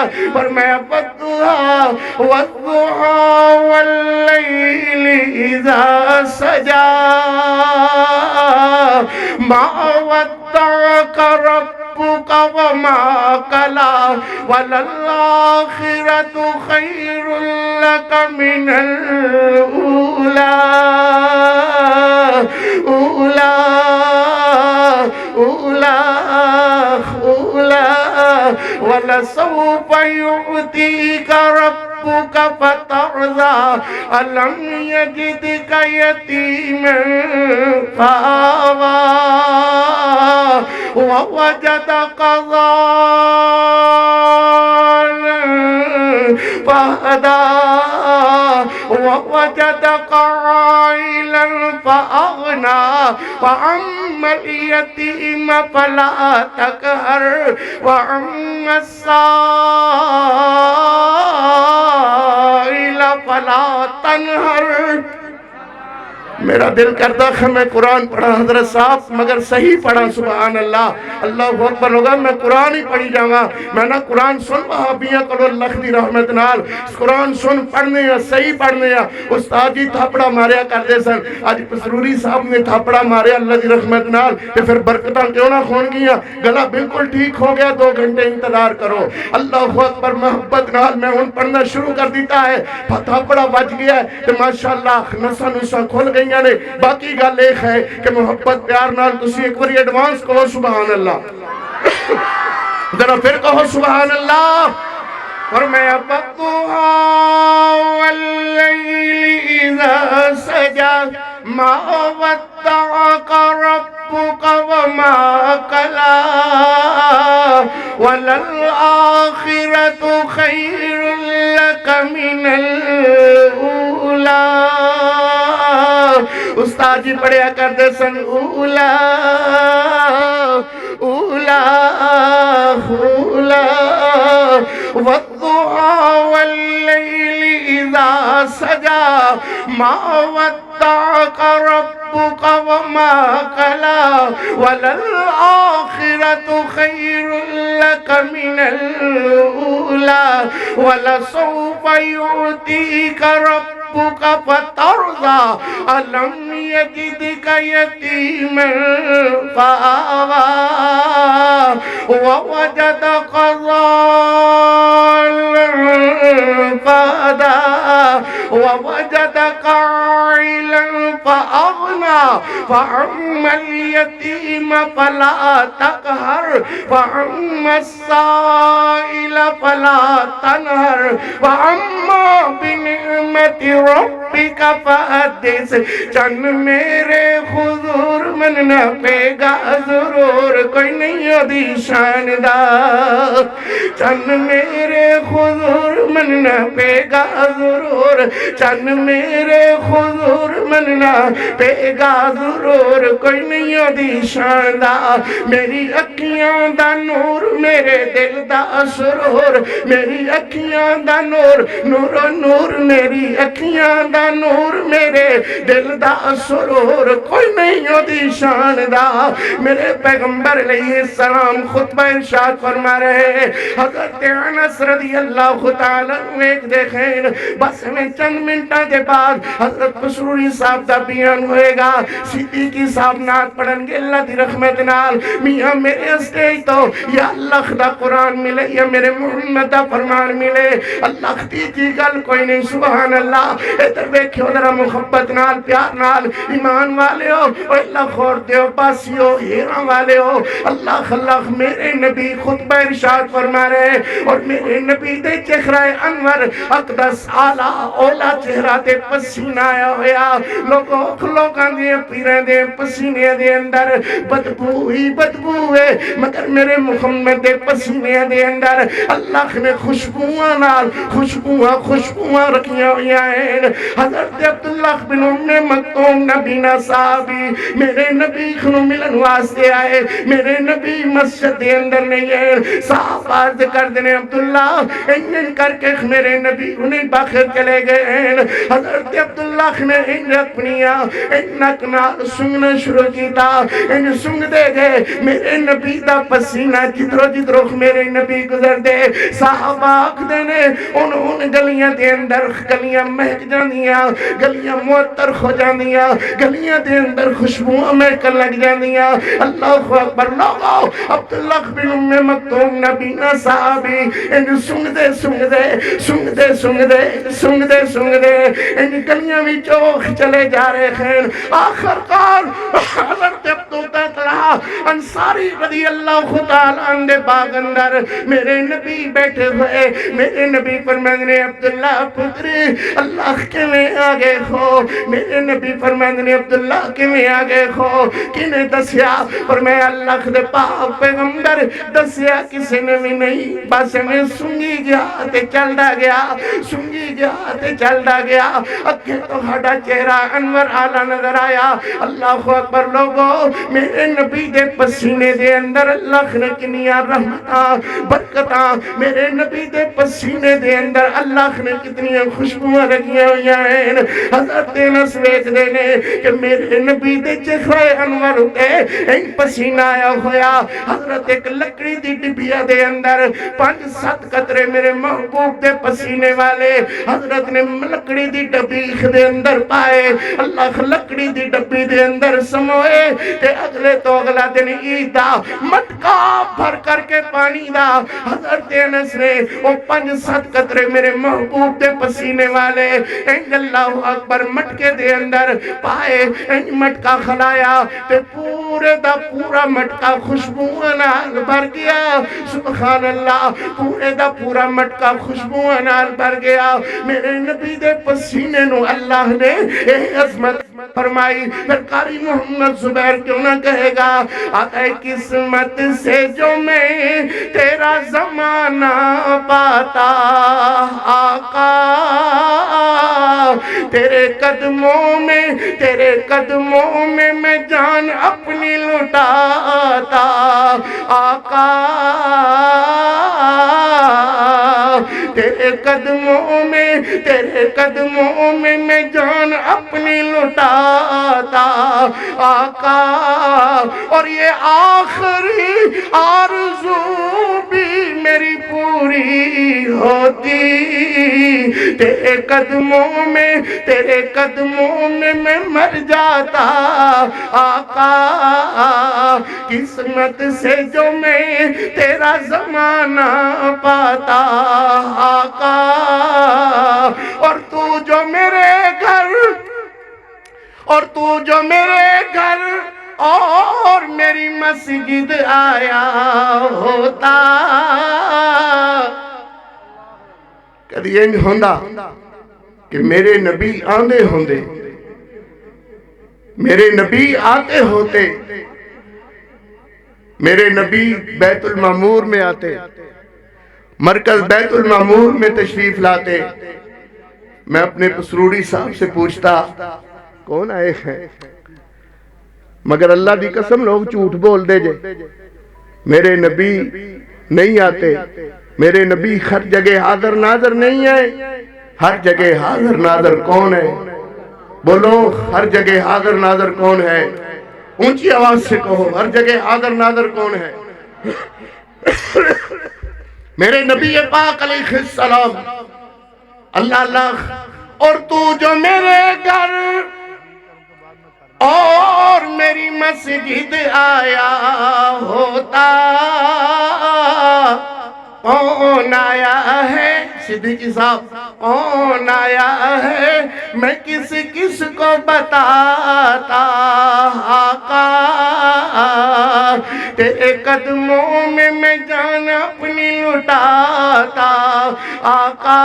وَالضُّحَا وَاللَّيْلِ إِذَا سَجَا مَا وَدَّعَكَ رَبُّكَ وَمَا قَلَا وَلَلْآخِرَةُ خَيْرٌ لَكَ مِنَ الْأُولَى وَلَسَوْفَ يُعْطِيكَ رَبُّكَ فَتَرْضَى أَلَمْ يَجِدْكَ يَتِيمًا فَآوَى وَوَجَدَكَ ضَالًّا فَهَدَى وَوَجَدَكَ عَائِلًا فَأَغْنَى فَأَمَّا الْيَتِيمَ فَلَا تَقْهَرْ وَأَمَّا السَّائِلَ فَلَا تَنْهَرْ۔ میرا دل کرتا ہے میں قرآن پڑھا حضرت صاحب مگر صحیح پڑھا سبحان اللہ اللہ اکبر ہوگا میں قرآن ہی پڑھی جاؤں میں نہ قرآن سن وہابیاں کرو اللہ دی رحمت نال قرآن سن پڑھنے یا صحیح پڑھنے یا استاد جی تھاپڑا ماریا کر دے سن آج پسروری صاحب نے تھاپڑا ماریا اللہ دی رحمت نال کہ پھر برکتاں کیوں نہ خون گیا گلا بالکل ٹھیک ہو گیا 2 گھنٹے انتظار کرو اللہ اکبر محبت نال میں ان پڑھنا شروع کر دیتا ہے تھاپڑا بچ گیا ہے تو ماشاءاللہ نسا نسا کھل گئیاں نے باقی گل ایک ہے کہ محبت پیار نال تسی ایک باری ایڈوانس کہو سبحان اللہ ذرا پھر کہو سبحان اللہ فرمایا وَالضُّحَىٰ وَاللَّيْلِ إِذَا سَجَىٰ مَا وَدَّعَكَ رَبُّكَ وَمَا قَلَىٰ وَلَلْآخِرَةُ خَيْرٌ لَكَ مِنَ الْأُولَىٰ استاد جی پڑھیا کر دے سن اولا اولا اولا والضحى والليل إذا سجى ما ودعك ربك وما قلى وللآخرة خير لك من الأولى ولسوف يعطيك ربك فترضى ألم يجدك يتيما فآوى ووجدك ضالا فهدى ووجدك عائلا فأغنى فأما اليتيم فلا تقهر فأما السائل فلا تنهر وأما بنعمة ربك فحدث چند میرے حضور مننا پے گا ضرور کوئی نہیں ہوتی شاندار چند میرے حضور مننا پے گا ضرور چند میرے حضور مننا پے گا ضرور کوئی نہیں ہوتی شاندار میری اکھیاں دا نور میرے دل دا سرور میری اکھیاں دا نور نور نور میری اکھیاں دا نور میرے دل دا سرور کوئی نہیں ہوتی شاندار میرے پیغمبر علیہ السلام خطبہ ارشاد فرما رہے حضرت انس رضی اللہ تعالیٰ ایک دیکھیں بس میں چند منٹہ کے بعد حضرت پسروری صاحب دا بیان ہوئے گا صدیقی صاحب نات پڑھن گے اللہ دی رحمت نال میاں میرے اسٹیج تو یا اللہ دا قرآن ملے یا میرے محمد دا فرمان ملے اللہ دی گل کوئی نہیں سبحان اللہ ادھر بیکھو ذرا محبت نال پیار نال ایمان والے ہو اور اللہ خور دیو باسی ہو ہیران والے ہو اللہ اللہ میرے نبی خطبہ ارشاد فرما رہے اور میرے نبی دے چہرہ انور اقدس آلہ اولا چہرہ دے پسینہ آیا ہویا لوگاں دے پیریں دے پسینے دے اندر بدبو ہے مگر میرے محمد دے پسینے دے اندر اللہ نے خوشبوہاں رکھیاں ہویا ہیں حضرت عبداللہ بن ام مکتوم نبینا صحابی میرے نبی خنو ملن واسطے آئے میرے نبی مسجد دے اندر نہیں ہے صاحب عرض کر دینے عبداللہ انجن کر کے میرے نبی انہیں باخر چلے گئے ہیں حضرت عبداللہ نے ان رکھنیا ان نکنال سنگنا شروع کیتا ان سنگ دے گئے میرے نبی دا پسینہ جدرو میرے نبی گزر دے صاحب آکھ دینے انہوں گلیاں دے اندر گلیاں مہک جاندیاں گلیاں معطر ہو جاندیاں گلیاں دے اندر خوشبوہاں مہکن لگ جاندیاں اللہ اکبر لوگو عبداللہ بن ام مکتوم نبینا صحابی ان سنگ دے ان گلیاں بھی چوخ چلے جا رہے ہیں آخر کار حضرت عبداللہ انصاری رضی اللہ تعالیٰ اندے باغ اندر میرے نبی بیٹھے ہوئے میرے نبی فرمائے عبداللہ پتری اللہ کے میں آگے ہو میرے نبی فرمائے عبداللہ کے میں آگے ہو کنے دسیا فرمائے اللہ دے پاک پیغمبر دسیا کسی نے بھی نہیں بس میں سنگی گیا تے چلدا گیا اکھے تو ہڈا چہرہ انور آلہ نظر آیا اللہ اکبر لوگو میرے نبی دے پسینے دے اندر اللہ نے کنیا رحمتاں برکتاں میرے نبی دے پسینے دے اندر اللہ نے کتنی خوشبوئیں لگیاں ہوئی اجمعین حضرت انس ویکھدے نے کہ میرے نبی دے چہرے انور تے این پسینہ آیا ہویا حضرت ایک لکڑی دی ڈبیا دے اندر 5-7 قطرے میرے محبوب دے پسینے والے حضرت نے لکڑی دی ڈبیخ دے اندر پائے اللہ لکڑی دی ڈبی دے اندر سموئے تے اگلے تو اگلا دن عیدہ مٹکا بھر کر کے پانی دا حضرت انس نے وہ 5-7 قطرے میرے محبوب دے پسینے والے انج اللہ اکبر مٹکے دے اندر پائے انج مٹکا کھلایا تے پورے دا پورا مٹکا خوشبو نال بھر گیا سبحان اللہ پورے دا پورا مٹکا خوشبو نال بھر گیا میرے نبی دے پسینے نو اللہ نے اے عظمت فرمائی پھر قاری محمد زبیر کیوں نہ کہے گا آقا قسمت سے جو میں تیرا زمانہ پاتا آقا تیرے قدموں میں میں جان اپنی لٹاتا آقا تیرے قدموں میں میں جان اپنی لٹاتا آقا اور یہ آخری آرزو بھی میری پوری ہوتی تیرے قدموں میں میں مر جاتا آقا قسمت سے جو میں تیرا زمانہ پاتا آقا اور تو جو میرے گھر اور میری مسجد آیا ہوتا کدی یہ نہیں ہوندہ کہ میرے نبی آندے ہوندے میرے نبی آتے ہوتے میرے نبی بیت المعمور میں آتے مرکز بیت المعمور میں تشریف لاتے میں اپنے پسروڑی صاحب سے پوچھتا کون آئے ہیں مگر اللہ دی قسم لوگ جھوٹ بول دے جے میرے نبی نہیں آتے میرے نبی ہر جگہ حاضر ناظر نہیں ہے ہر جگہ حاضر ناظر کون ہے بولو ہر جگہ حاضر ناظر کون ہے اونچی آواز سے کہو ہر جگہ حاضر ناظر کون ہے میرے نبی پاک علیہ السلام اللہ اور تو جو میرے گھر اور میری مسجد آیا ہوتا کون آیا ہے صدیقی صاحب کون آیا ہے میں کس کو بتاتا آقا تیرے قدموں میں میں جان اپنی لٹاتا آقا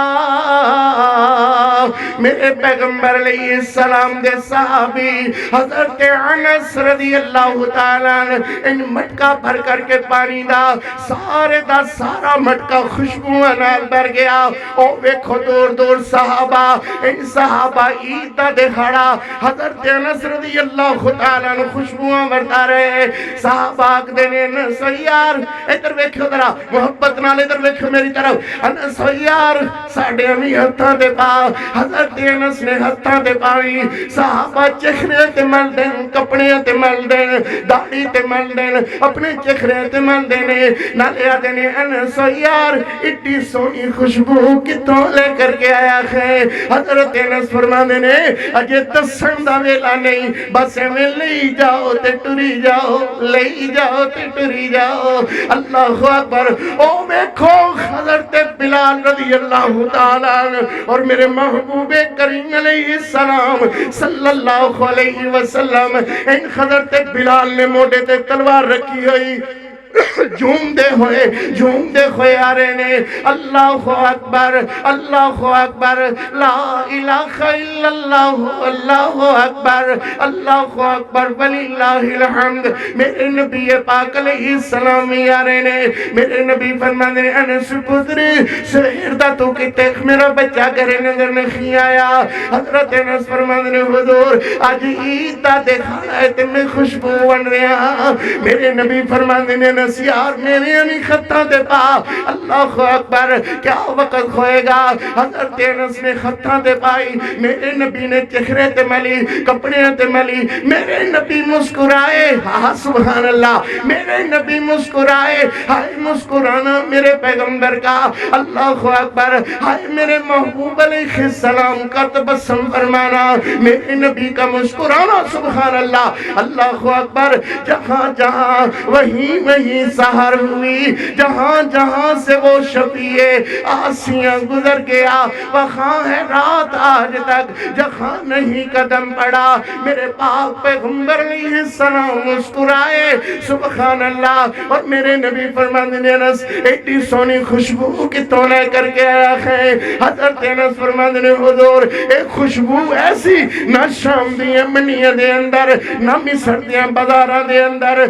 میرے پیغمبر علیہ السلام دے صحابی حضرت انس رضی اللہ تعالیٰ ان مٹکا بھر کر کے پانی دا سارے دا سارا مٹکا خوشبو نال بھر گیا او ویکھو دور صحابہ ان صحابہ عید دا دکھاڑا حضرت انس رضی اللہ تعالیٰ خوشبوان برتا رہے صحابہ دینے انس یار ادھر ویکھو ذرا محبت نال ادھر ویکھو میری طرف انس یار ساڑھے امی ہتھاں دے پا حضرت انس نے ہتھاں دے پائی صحابہ چہرے تے مل دین کپڑے تے مل دین داڑھی تے مل دین اپنے چہرے تے مل دینے نالے آدھنے انس یار اتنی سونی خوشبو کتوں لے کر کے آیا ہے حضرت انس فرما دینے اجے دسن دا ویلا نہیں بس میں لئی جاؤ تے ٹری جاؤ لئی جاؤ تے ٹری جاؤ اللہ اکبر او ویکھو حضرت بلال رضی اللہ تعالیٰ اور میرے محبوب کریم علیہ السلام صلی اللہ علیہ وسلم ان حضرت بلال نے موڑے تے تلوار رکھی ہوئی جھوم دے ہوئے آ رہے نے اللہ اکبر لا الہ الا اللہ اللہ اکبر وللہ الحمد میرے نبی پاک علیہ السلام آ رہے نے میرے نبی فرمانے انس پتری سہر دا تو کتے میرا بچہ کرے نظر نہیں آیا حضرت انس فرمانے حضور آج عید دا دیکھا ہے تے میں خوشبو بن رہا میرے نبی فرمانے انس یار میرے نہیں خطہ دے پا اللہ اکبر کیا وقت ہوئے گا حضرت انس نے خطہ دے پائی میرے نبی نے چہرے تے ملی کپڑے تے ملی میرے نبی مسکرائے ہاں سبحان اللہ میرے نبی مسکرائے ہائے مسکرانا میرے پیغمبر کا اللہ اکبر ہائے میرے محبوب علیہ السلام کا تبسم فرمانا میرے نبی کا مسکرانا سبحان اللہ اللہ اکبر جہاں جہاں وہیں سحر ہوئی جہاں جہاں سے وہ شفیع آسیاں گزر گیا وہاں ہے رات آج تک جہاں نہیں قدم پڑا میرے پاک پیغمبر علیہ السلام مسکرائے سبحان اللہ اور میرے نبی فرماتے ہیں انس ایڈی سونی خوشبو کتوں لے کر کے آیا ہے حضرت انس فرماتے ہیں حضور ایک خوشبو ایسی نہ شام دیاں منیاں دے اندر نہ مصر دیاں بازاراں دے اندر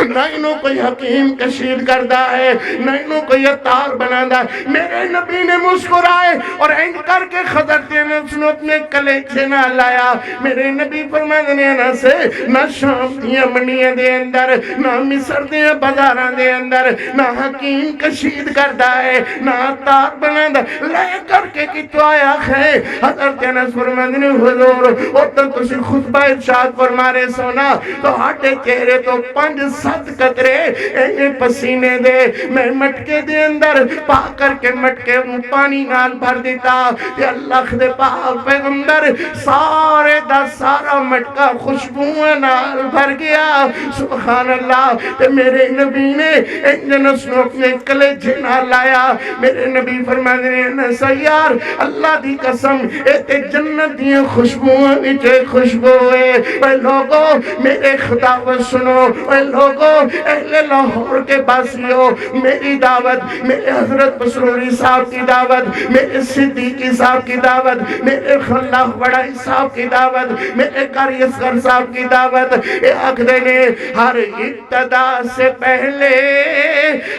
نہ انہوں کوئی حکیم کشید کردہ ہے نہ انہوں کوئی اتار بناندہ ہے میرے نبی نے مسکرائے اور اینڈ کر کے حضرت انس نے اپنے کلیجے نہ لایا میرے نبی فرماتے ہیں انس نہ شام دیاں منیاں دے اندر نہ مصر دیاں بازاراں دے اندر نہ حکیم کشید کردہ ہے نہ اتار بناندہ لے کر کے کتو آیا ہے حضرت انس فرماتے ہیں حضور اور تسی خطبہ ارشاد فرما رہے سونا تو ہاٹے چہرے تو 5-7 قطرے اے پسینے دے میں مٹکے دے اندر پا کر کے مٹکے پانی نال بھر دیتا کہ اللہ دے پاک پیغمبر سارے دا سارا مٹکا خوشبو نال بھر گیا سبحان اللہ تے میرے نبی نے انجنس نو اپنے کلیجے نال لایا میرے نبی فرماتے ہیں سیار اللہ دی قسم اے تے جنت دی خوشبو وچ خوشبو ہے اے لوگو میرے خطاب سنو اے لوگو اہل لاہور کے باسیوں میری دعوت میرے حضرت بسروری صاحب کی دعوت میرے صدیقی صاحب کی دعوت میرے خلاق بڑائی صاحب کی دعوت میرے قاری اصغر صاحب کی دعوت اے عقدے نے ہر ابتدا سے پہلے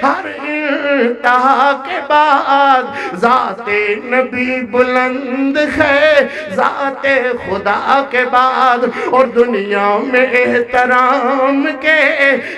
ہر انتہا کے بعد ذات نبی بلند ہے ذات خدا کے بعد اور دنیا میں احترام کے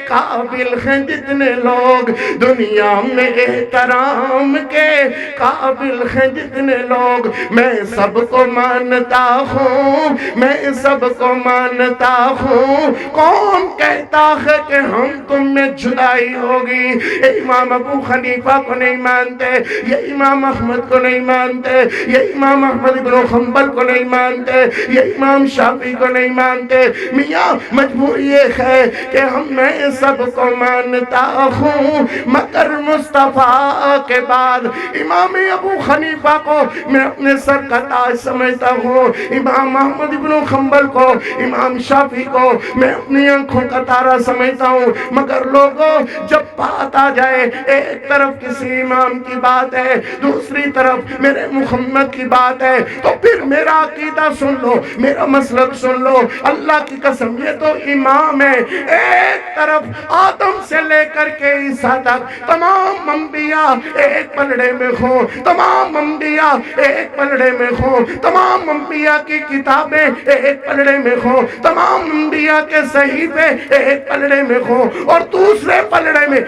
قابل ہیں جتنے لوگ دنیا میں احترام کے قابل ہیں جتنے لوگ میں سب کو مانتا ہوں میں سب کو مانتا ہوں کون کہتا ہے کہ ہم تم میں جدائی ہوگی یہ امام ابو حنیفہ کو نہیں مانتے یہ امام احمد کو نہیں مانتے یہ امام احمد بن حنبل کو نہیں مانتے یہ امام شافعی کو نہیں مانتے میاں مجبوری یہ ہے کہ میں سب کو مانتا ہوں مگر مصطفیٰ کے بعد امام ابو حنیفہ کو میں اپنے سر کا تاج سمجھتا ہوں امام احمد بن حنبل کو امام شافعی کو میں اپنی آنکھوں کا تارا سمجھتا ہوں مگر لوگوں جب بات آ جائے ایک طرف کسی امام کی بات ہے دوسری طرف میرے محمد کی بات ہے تو پھر میرا عقیدہ سن لو میرا مسلک سن لو اللہ کی قسم یہ تو امام ہے ایک طرف آدم سے لے کر کے عیسیٰ تک تمام انبیاء ایک پلڑے میں ہوں تمام انبیاء ایک پلڑے میں ہوں تمام انبیاء کی کتابیں ایک پلڑے میں ہوں تمام انبیاء کے صحیفے ایک پلڑے میں ہوں اور دوسرے پلڑے میں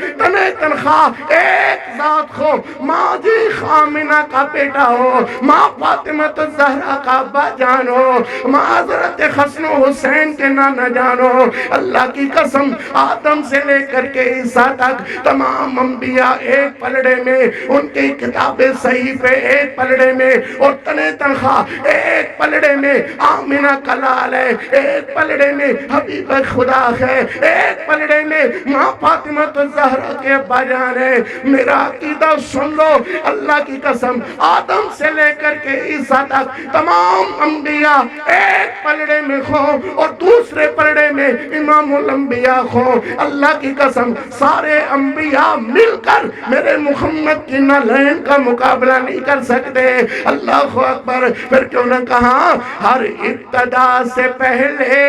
تنخواہ ایک ذات ہو ماں جی خامنہ کا بیٹا ہو ماں فاطمہ الزہرا کا ابا جان ہو ماں حضرت حسن و حسین کے نانا جان ہو اللہ کی قسم آدم سے لے کر کے عیسیٰ تک تمام انبیاء ایک پلڑے میں ان کی کتابیں صحیفے ایک پلڑے میں اور تنخواہ ایک پلڑے میں آمنہ کلال ہے ایک پلڑے میں حبیب خدا ہے ایک پلڑے میں ماں فاطمہ الزہرا کے ابا جان ہے میرا عقیدہ سن لو اللہ کی قسم آدم سے لے کر کے عیسیٰ تک تمام انبیاء ایک پلڑے میں ہوں اور دوسرے پلڑے میں امام الانبیاء ہوں اللہ کی قسم سارے انبیاء مل کر میرے محمد کی نالین کا مقابلہ نہیں کر سکتے اللہ اکبر پھر کیوں نہ کہا ہر ابتدا سے پہلے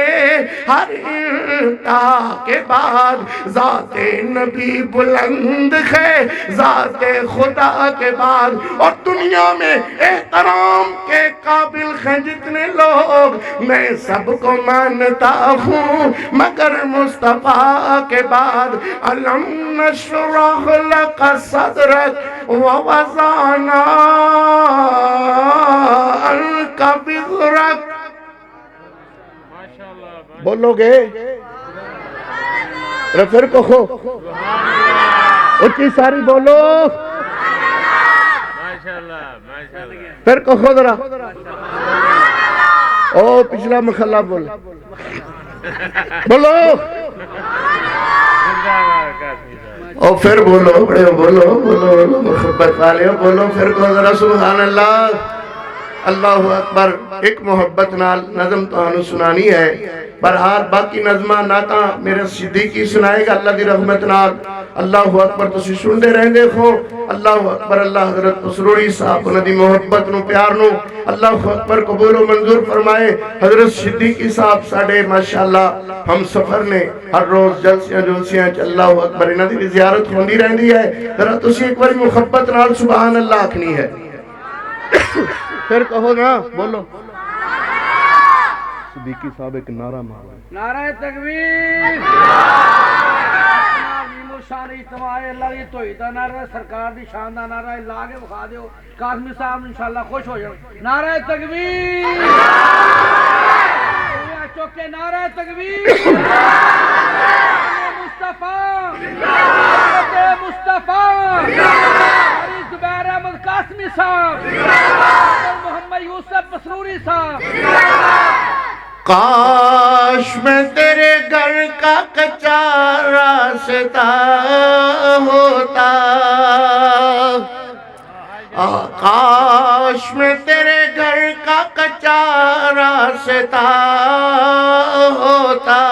ہر انتہا کے بعد ذات نبی بلند ہے ذات خدا کے بعد اور دنیا میں احترام کے قابل ہیں جتنے لوگ میں سب کو مانتا ہوں مگر مصطفیٰ کے بعد بعد ألم نشرح لك صدرك ووضعنا عنك وزرك. بولو گے پھر کہو اچھی ساری بولو پھر کہو ذرا او پچھلا مخلہ بولو بولو او پھر بولو بڑے بولو بولو محبت والے بولو پھر کہو ذرا سبحان اللہ اللہ اکبر. ایک محبت نال نظم تو سنانی ہے. برحال باقی نظمہ ناتا میرے صدیقی سنائے گا اللہ دی رحمت نال. اللہ اکبر تسی سن دے رہن دیکھو. اللہ اکبر. اللہ حضرت سروری صاحب انہاں دی محبت نو پیار نو اللہ اکبر قبول و منظور فرمائے. حضرت صدیقی صاحب ساڑھے ماشاءاللہ ہم سفر نے ہر روز جلسیاں جلسیاں اللہ اکبر انہاں دی زیارت ہوندی رہندی ہے. ذرا تسی ایک بار محبت نال سبحان اللہ آکھنی ہے. پھر کہو نا بولو. صدیقی صاحب ایک نعرہ مارو. نعرہ تکبیر شان اجتماع اللہ دی توحید دا نعرہ سرکار دی شان دا نعرہ لا کے بخا دیو. قاسمی صاحب انشاءاللہ خوش ہو جاؤ. نعرہ تکبیر چوکے نعرہ تکبیر مصطفیٰ مصطفیٰ زبیر احمد قاسمی صاحب محمد یوسف مسروری صاحب. کاش میں تیرے گھر کا کچا راستہ ہوتا. کاش میں تیرے گھر کا کچا راستہ ہوتا.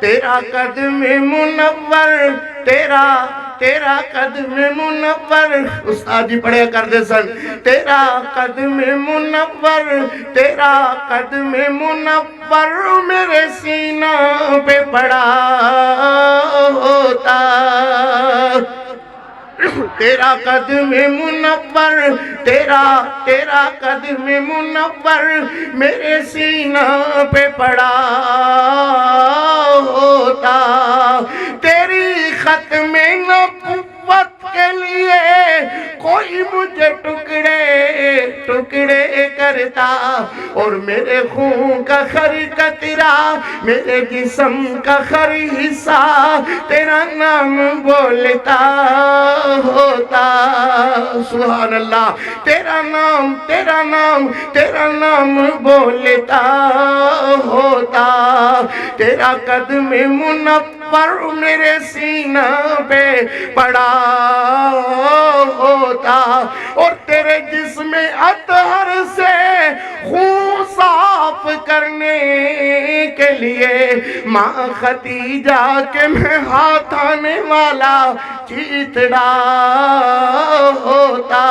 تیرا قدم منور تیرا قدم منور استاد جی پڑھیا کر دے سن. تیرا قدم منور میرے سینہ پہ پڑا ہوتا. تیرا قدم منور تیرا قدم منور میرے سینہ پہ پڑا ہوتا. تیری ختم نبوت کے لیے کوئی مجھے ٹکڑے کرتا اور میرے خون کا ہر قطرہ میرے جسم کا ہر حصہ تیرا نام بولتا ہوتا. سبحان اللہ. تیرا نام بولتا ہوتا. تیرا قدم منور میرے سینہ پہ پڑا ہوتا اور تیرے جسم اطہر سے خون صاف کرنے کے لیے ماں خدیجہ کے میں ہاتھ آنے والا چیتڑا ہوتا.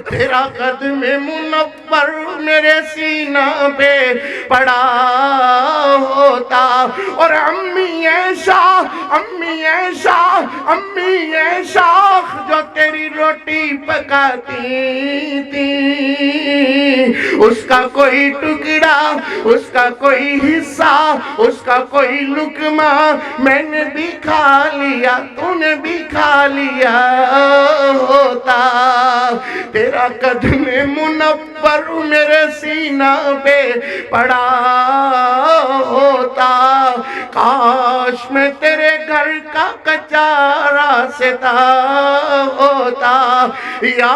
تیرا قدم منور میرے سینہ پہ پڑا ہوتا اور امی عائشہ جو تیری روٹی پکاتی تھی اس کا کوئی ٹکڑا اس کا کوئی حصہ اس کا کوئی لقمہ میں نے بھی کھا لیا تو نے بھی کھا لیا ہوتا. تیرا قدم منور میرے سینہ پہ پڑا ہوتا. کاش میں تیرے گھر کا کچا راستہ ہوتا. یا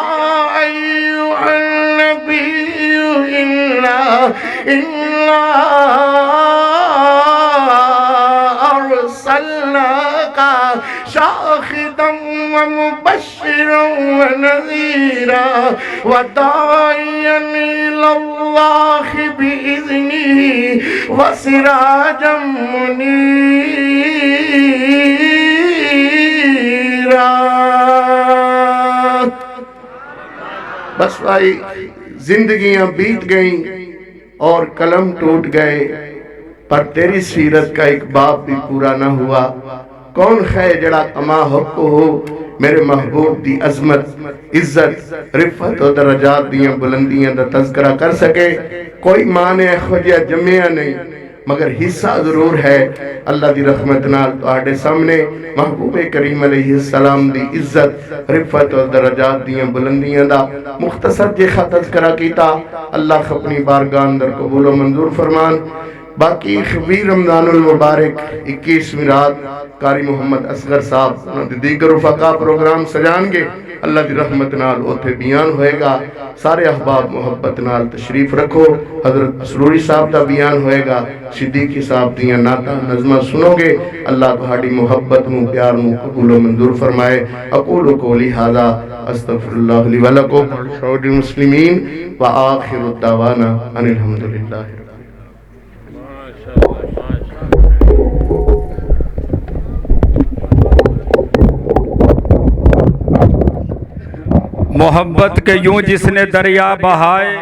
ایوہ النبی انا ارسلناک شاہدا ومبشرا ونذیرا وداعیا الی اللہ بإذنہ وسراجا منیرا. بس بھائی زندگیاں بیت گئیں اور قلم ٹوٹ گئے پر تیری سیرت کا ایک باب بھی پورا نہ ہوا. کون ہے جڑا اما حق ہو میرے محبوب دی عظمت عزت رفت و درجات دیاں بلندیاں دا تذکرہ کر سکے. کوئی ماں نے خودیا جمعہ نہیں مگر حصہ ضرور ہے اللہ دی رحمت نال تہاڈے سامنے محبوب کریم علیہ السلام دی عزت رفعت و درجات دیاں بلندیاں دا مختصر جے خط تذکرہ کیتا اللہ اپنی بارگاہ اندر قبول و منظور فرمان باقی خبیر رمضان المبارک 21 رات قاری محمد اصغر صاحب دیگر رفقا پروگرام سجان گے اللہ دی رحمت نال اوتھے بیان ہوئے گا سارے احباب محبت نال تشریف رکھو حضرت سروری صاحب دا بیان ہوئے گا صدیقی صاحب دیاں نعتاں نظمہ سنو گے اللہ تہاڈی محبت نو پیار نو قبول و منظور فرمائے اقول قولی ھذا استغفر اللہ لی ولکم ولسائر المسلمین وآخر الدعوانا ان الحمدللہ محبت کے یوں جس نے دریا بہائے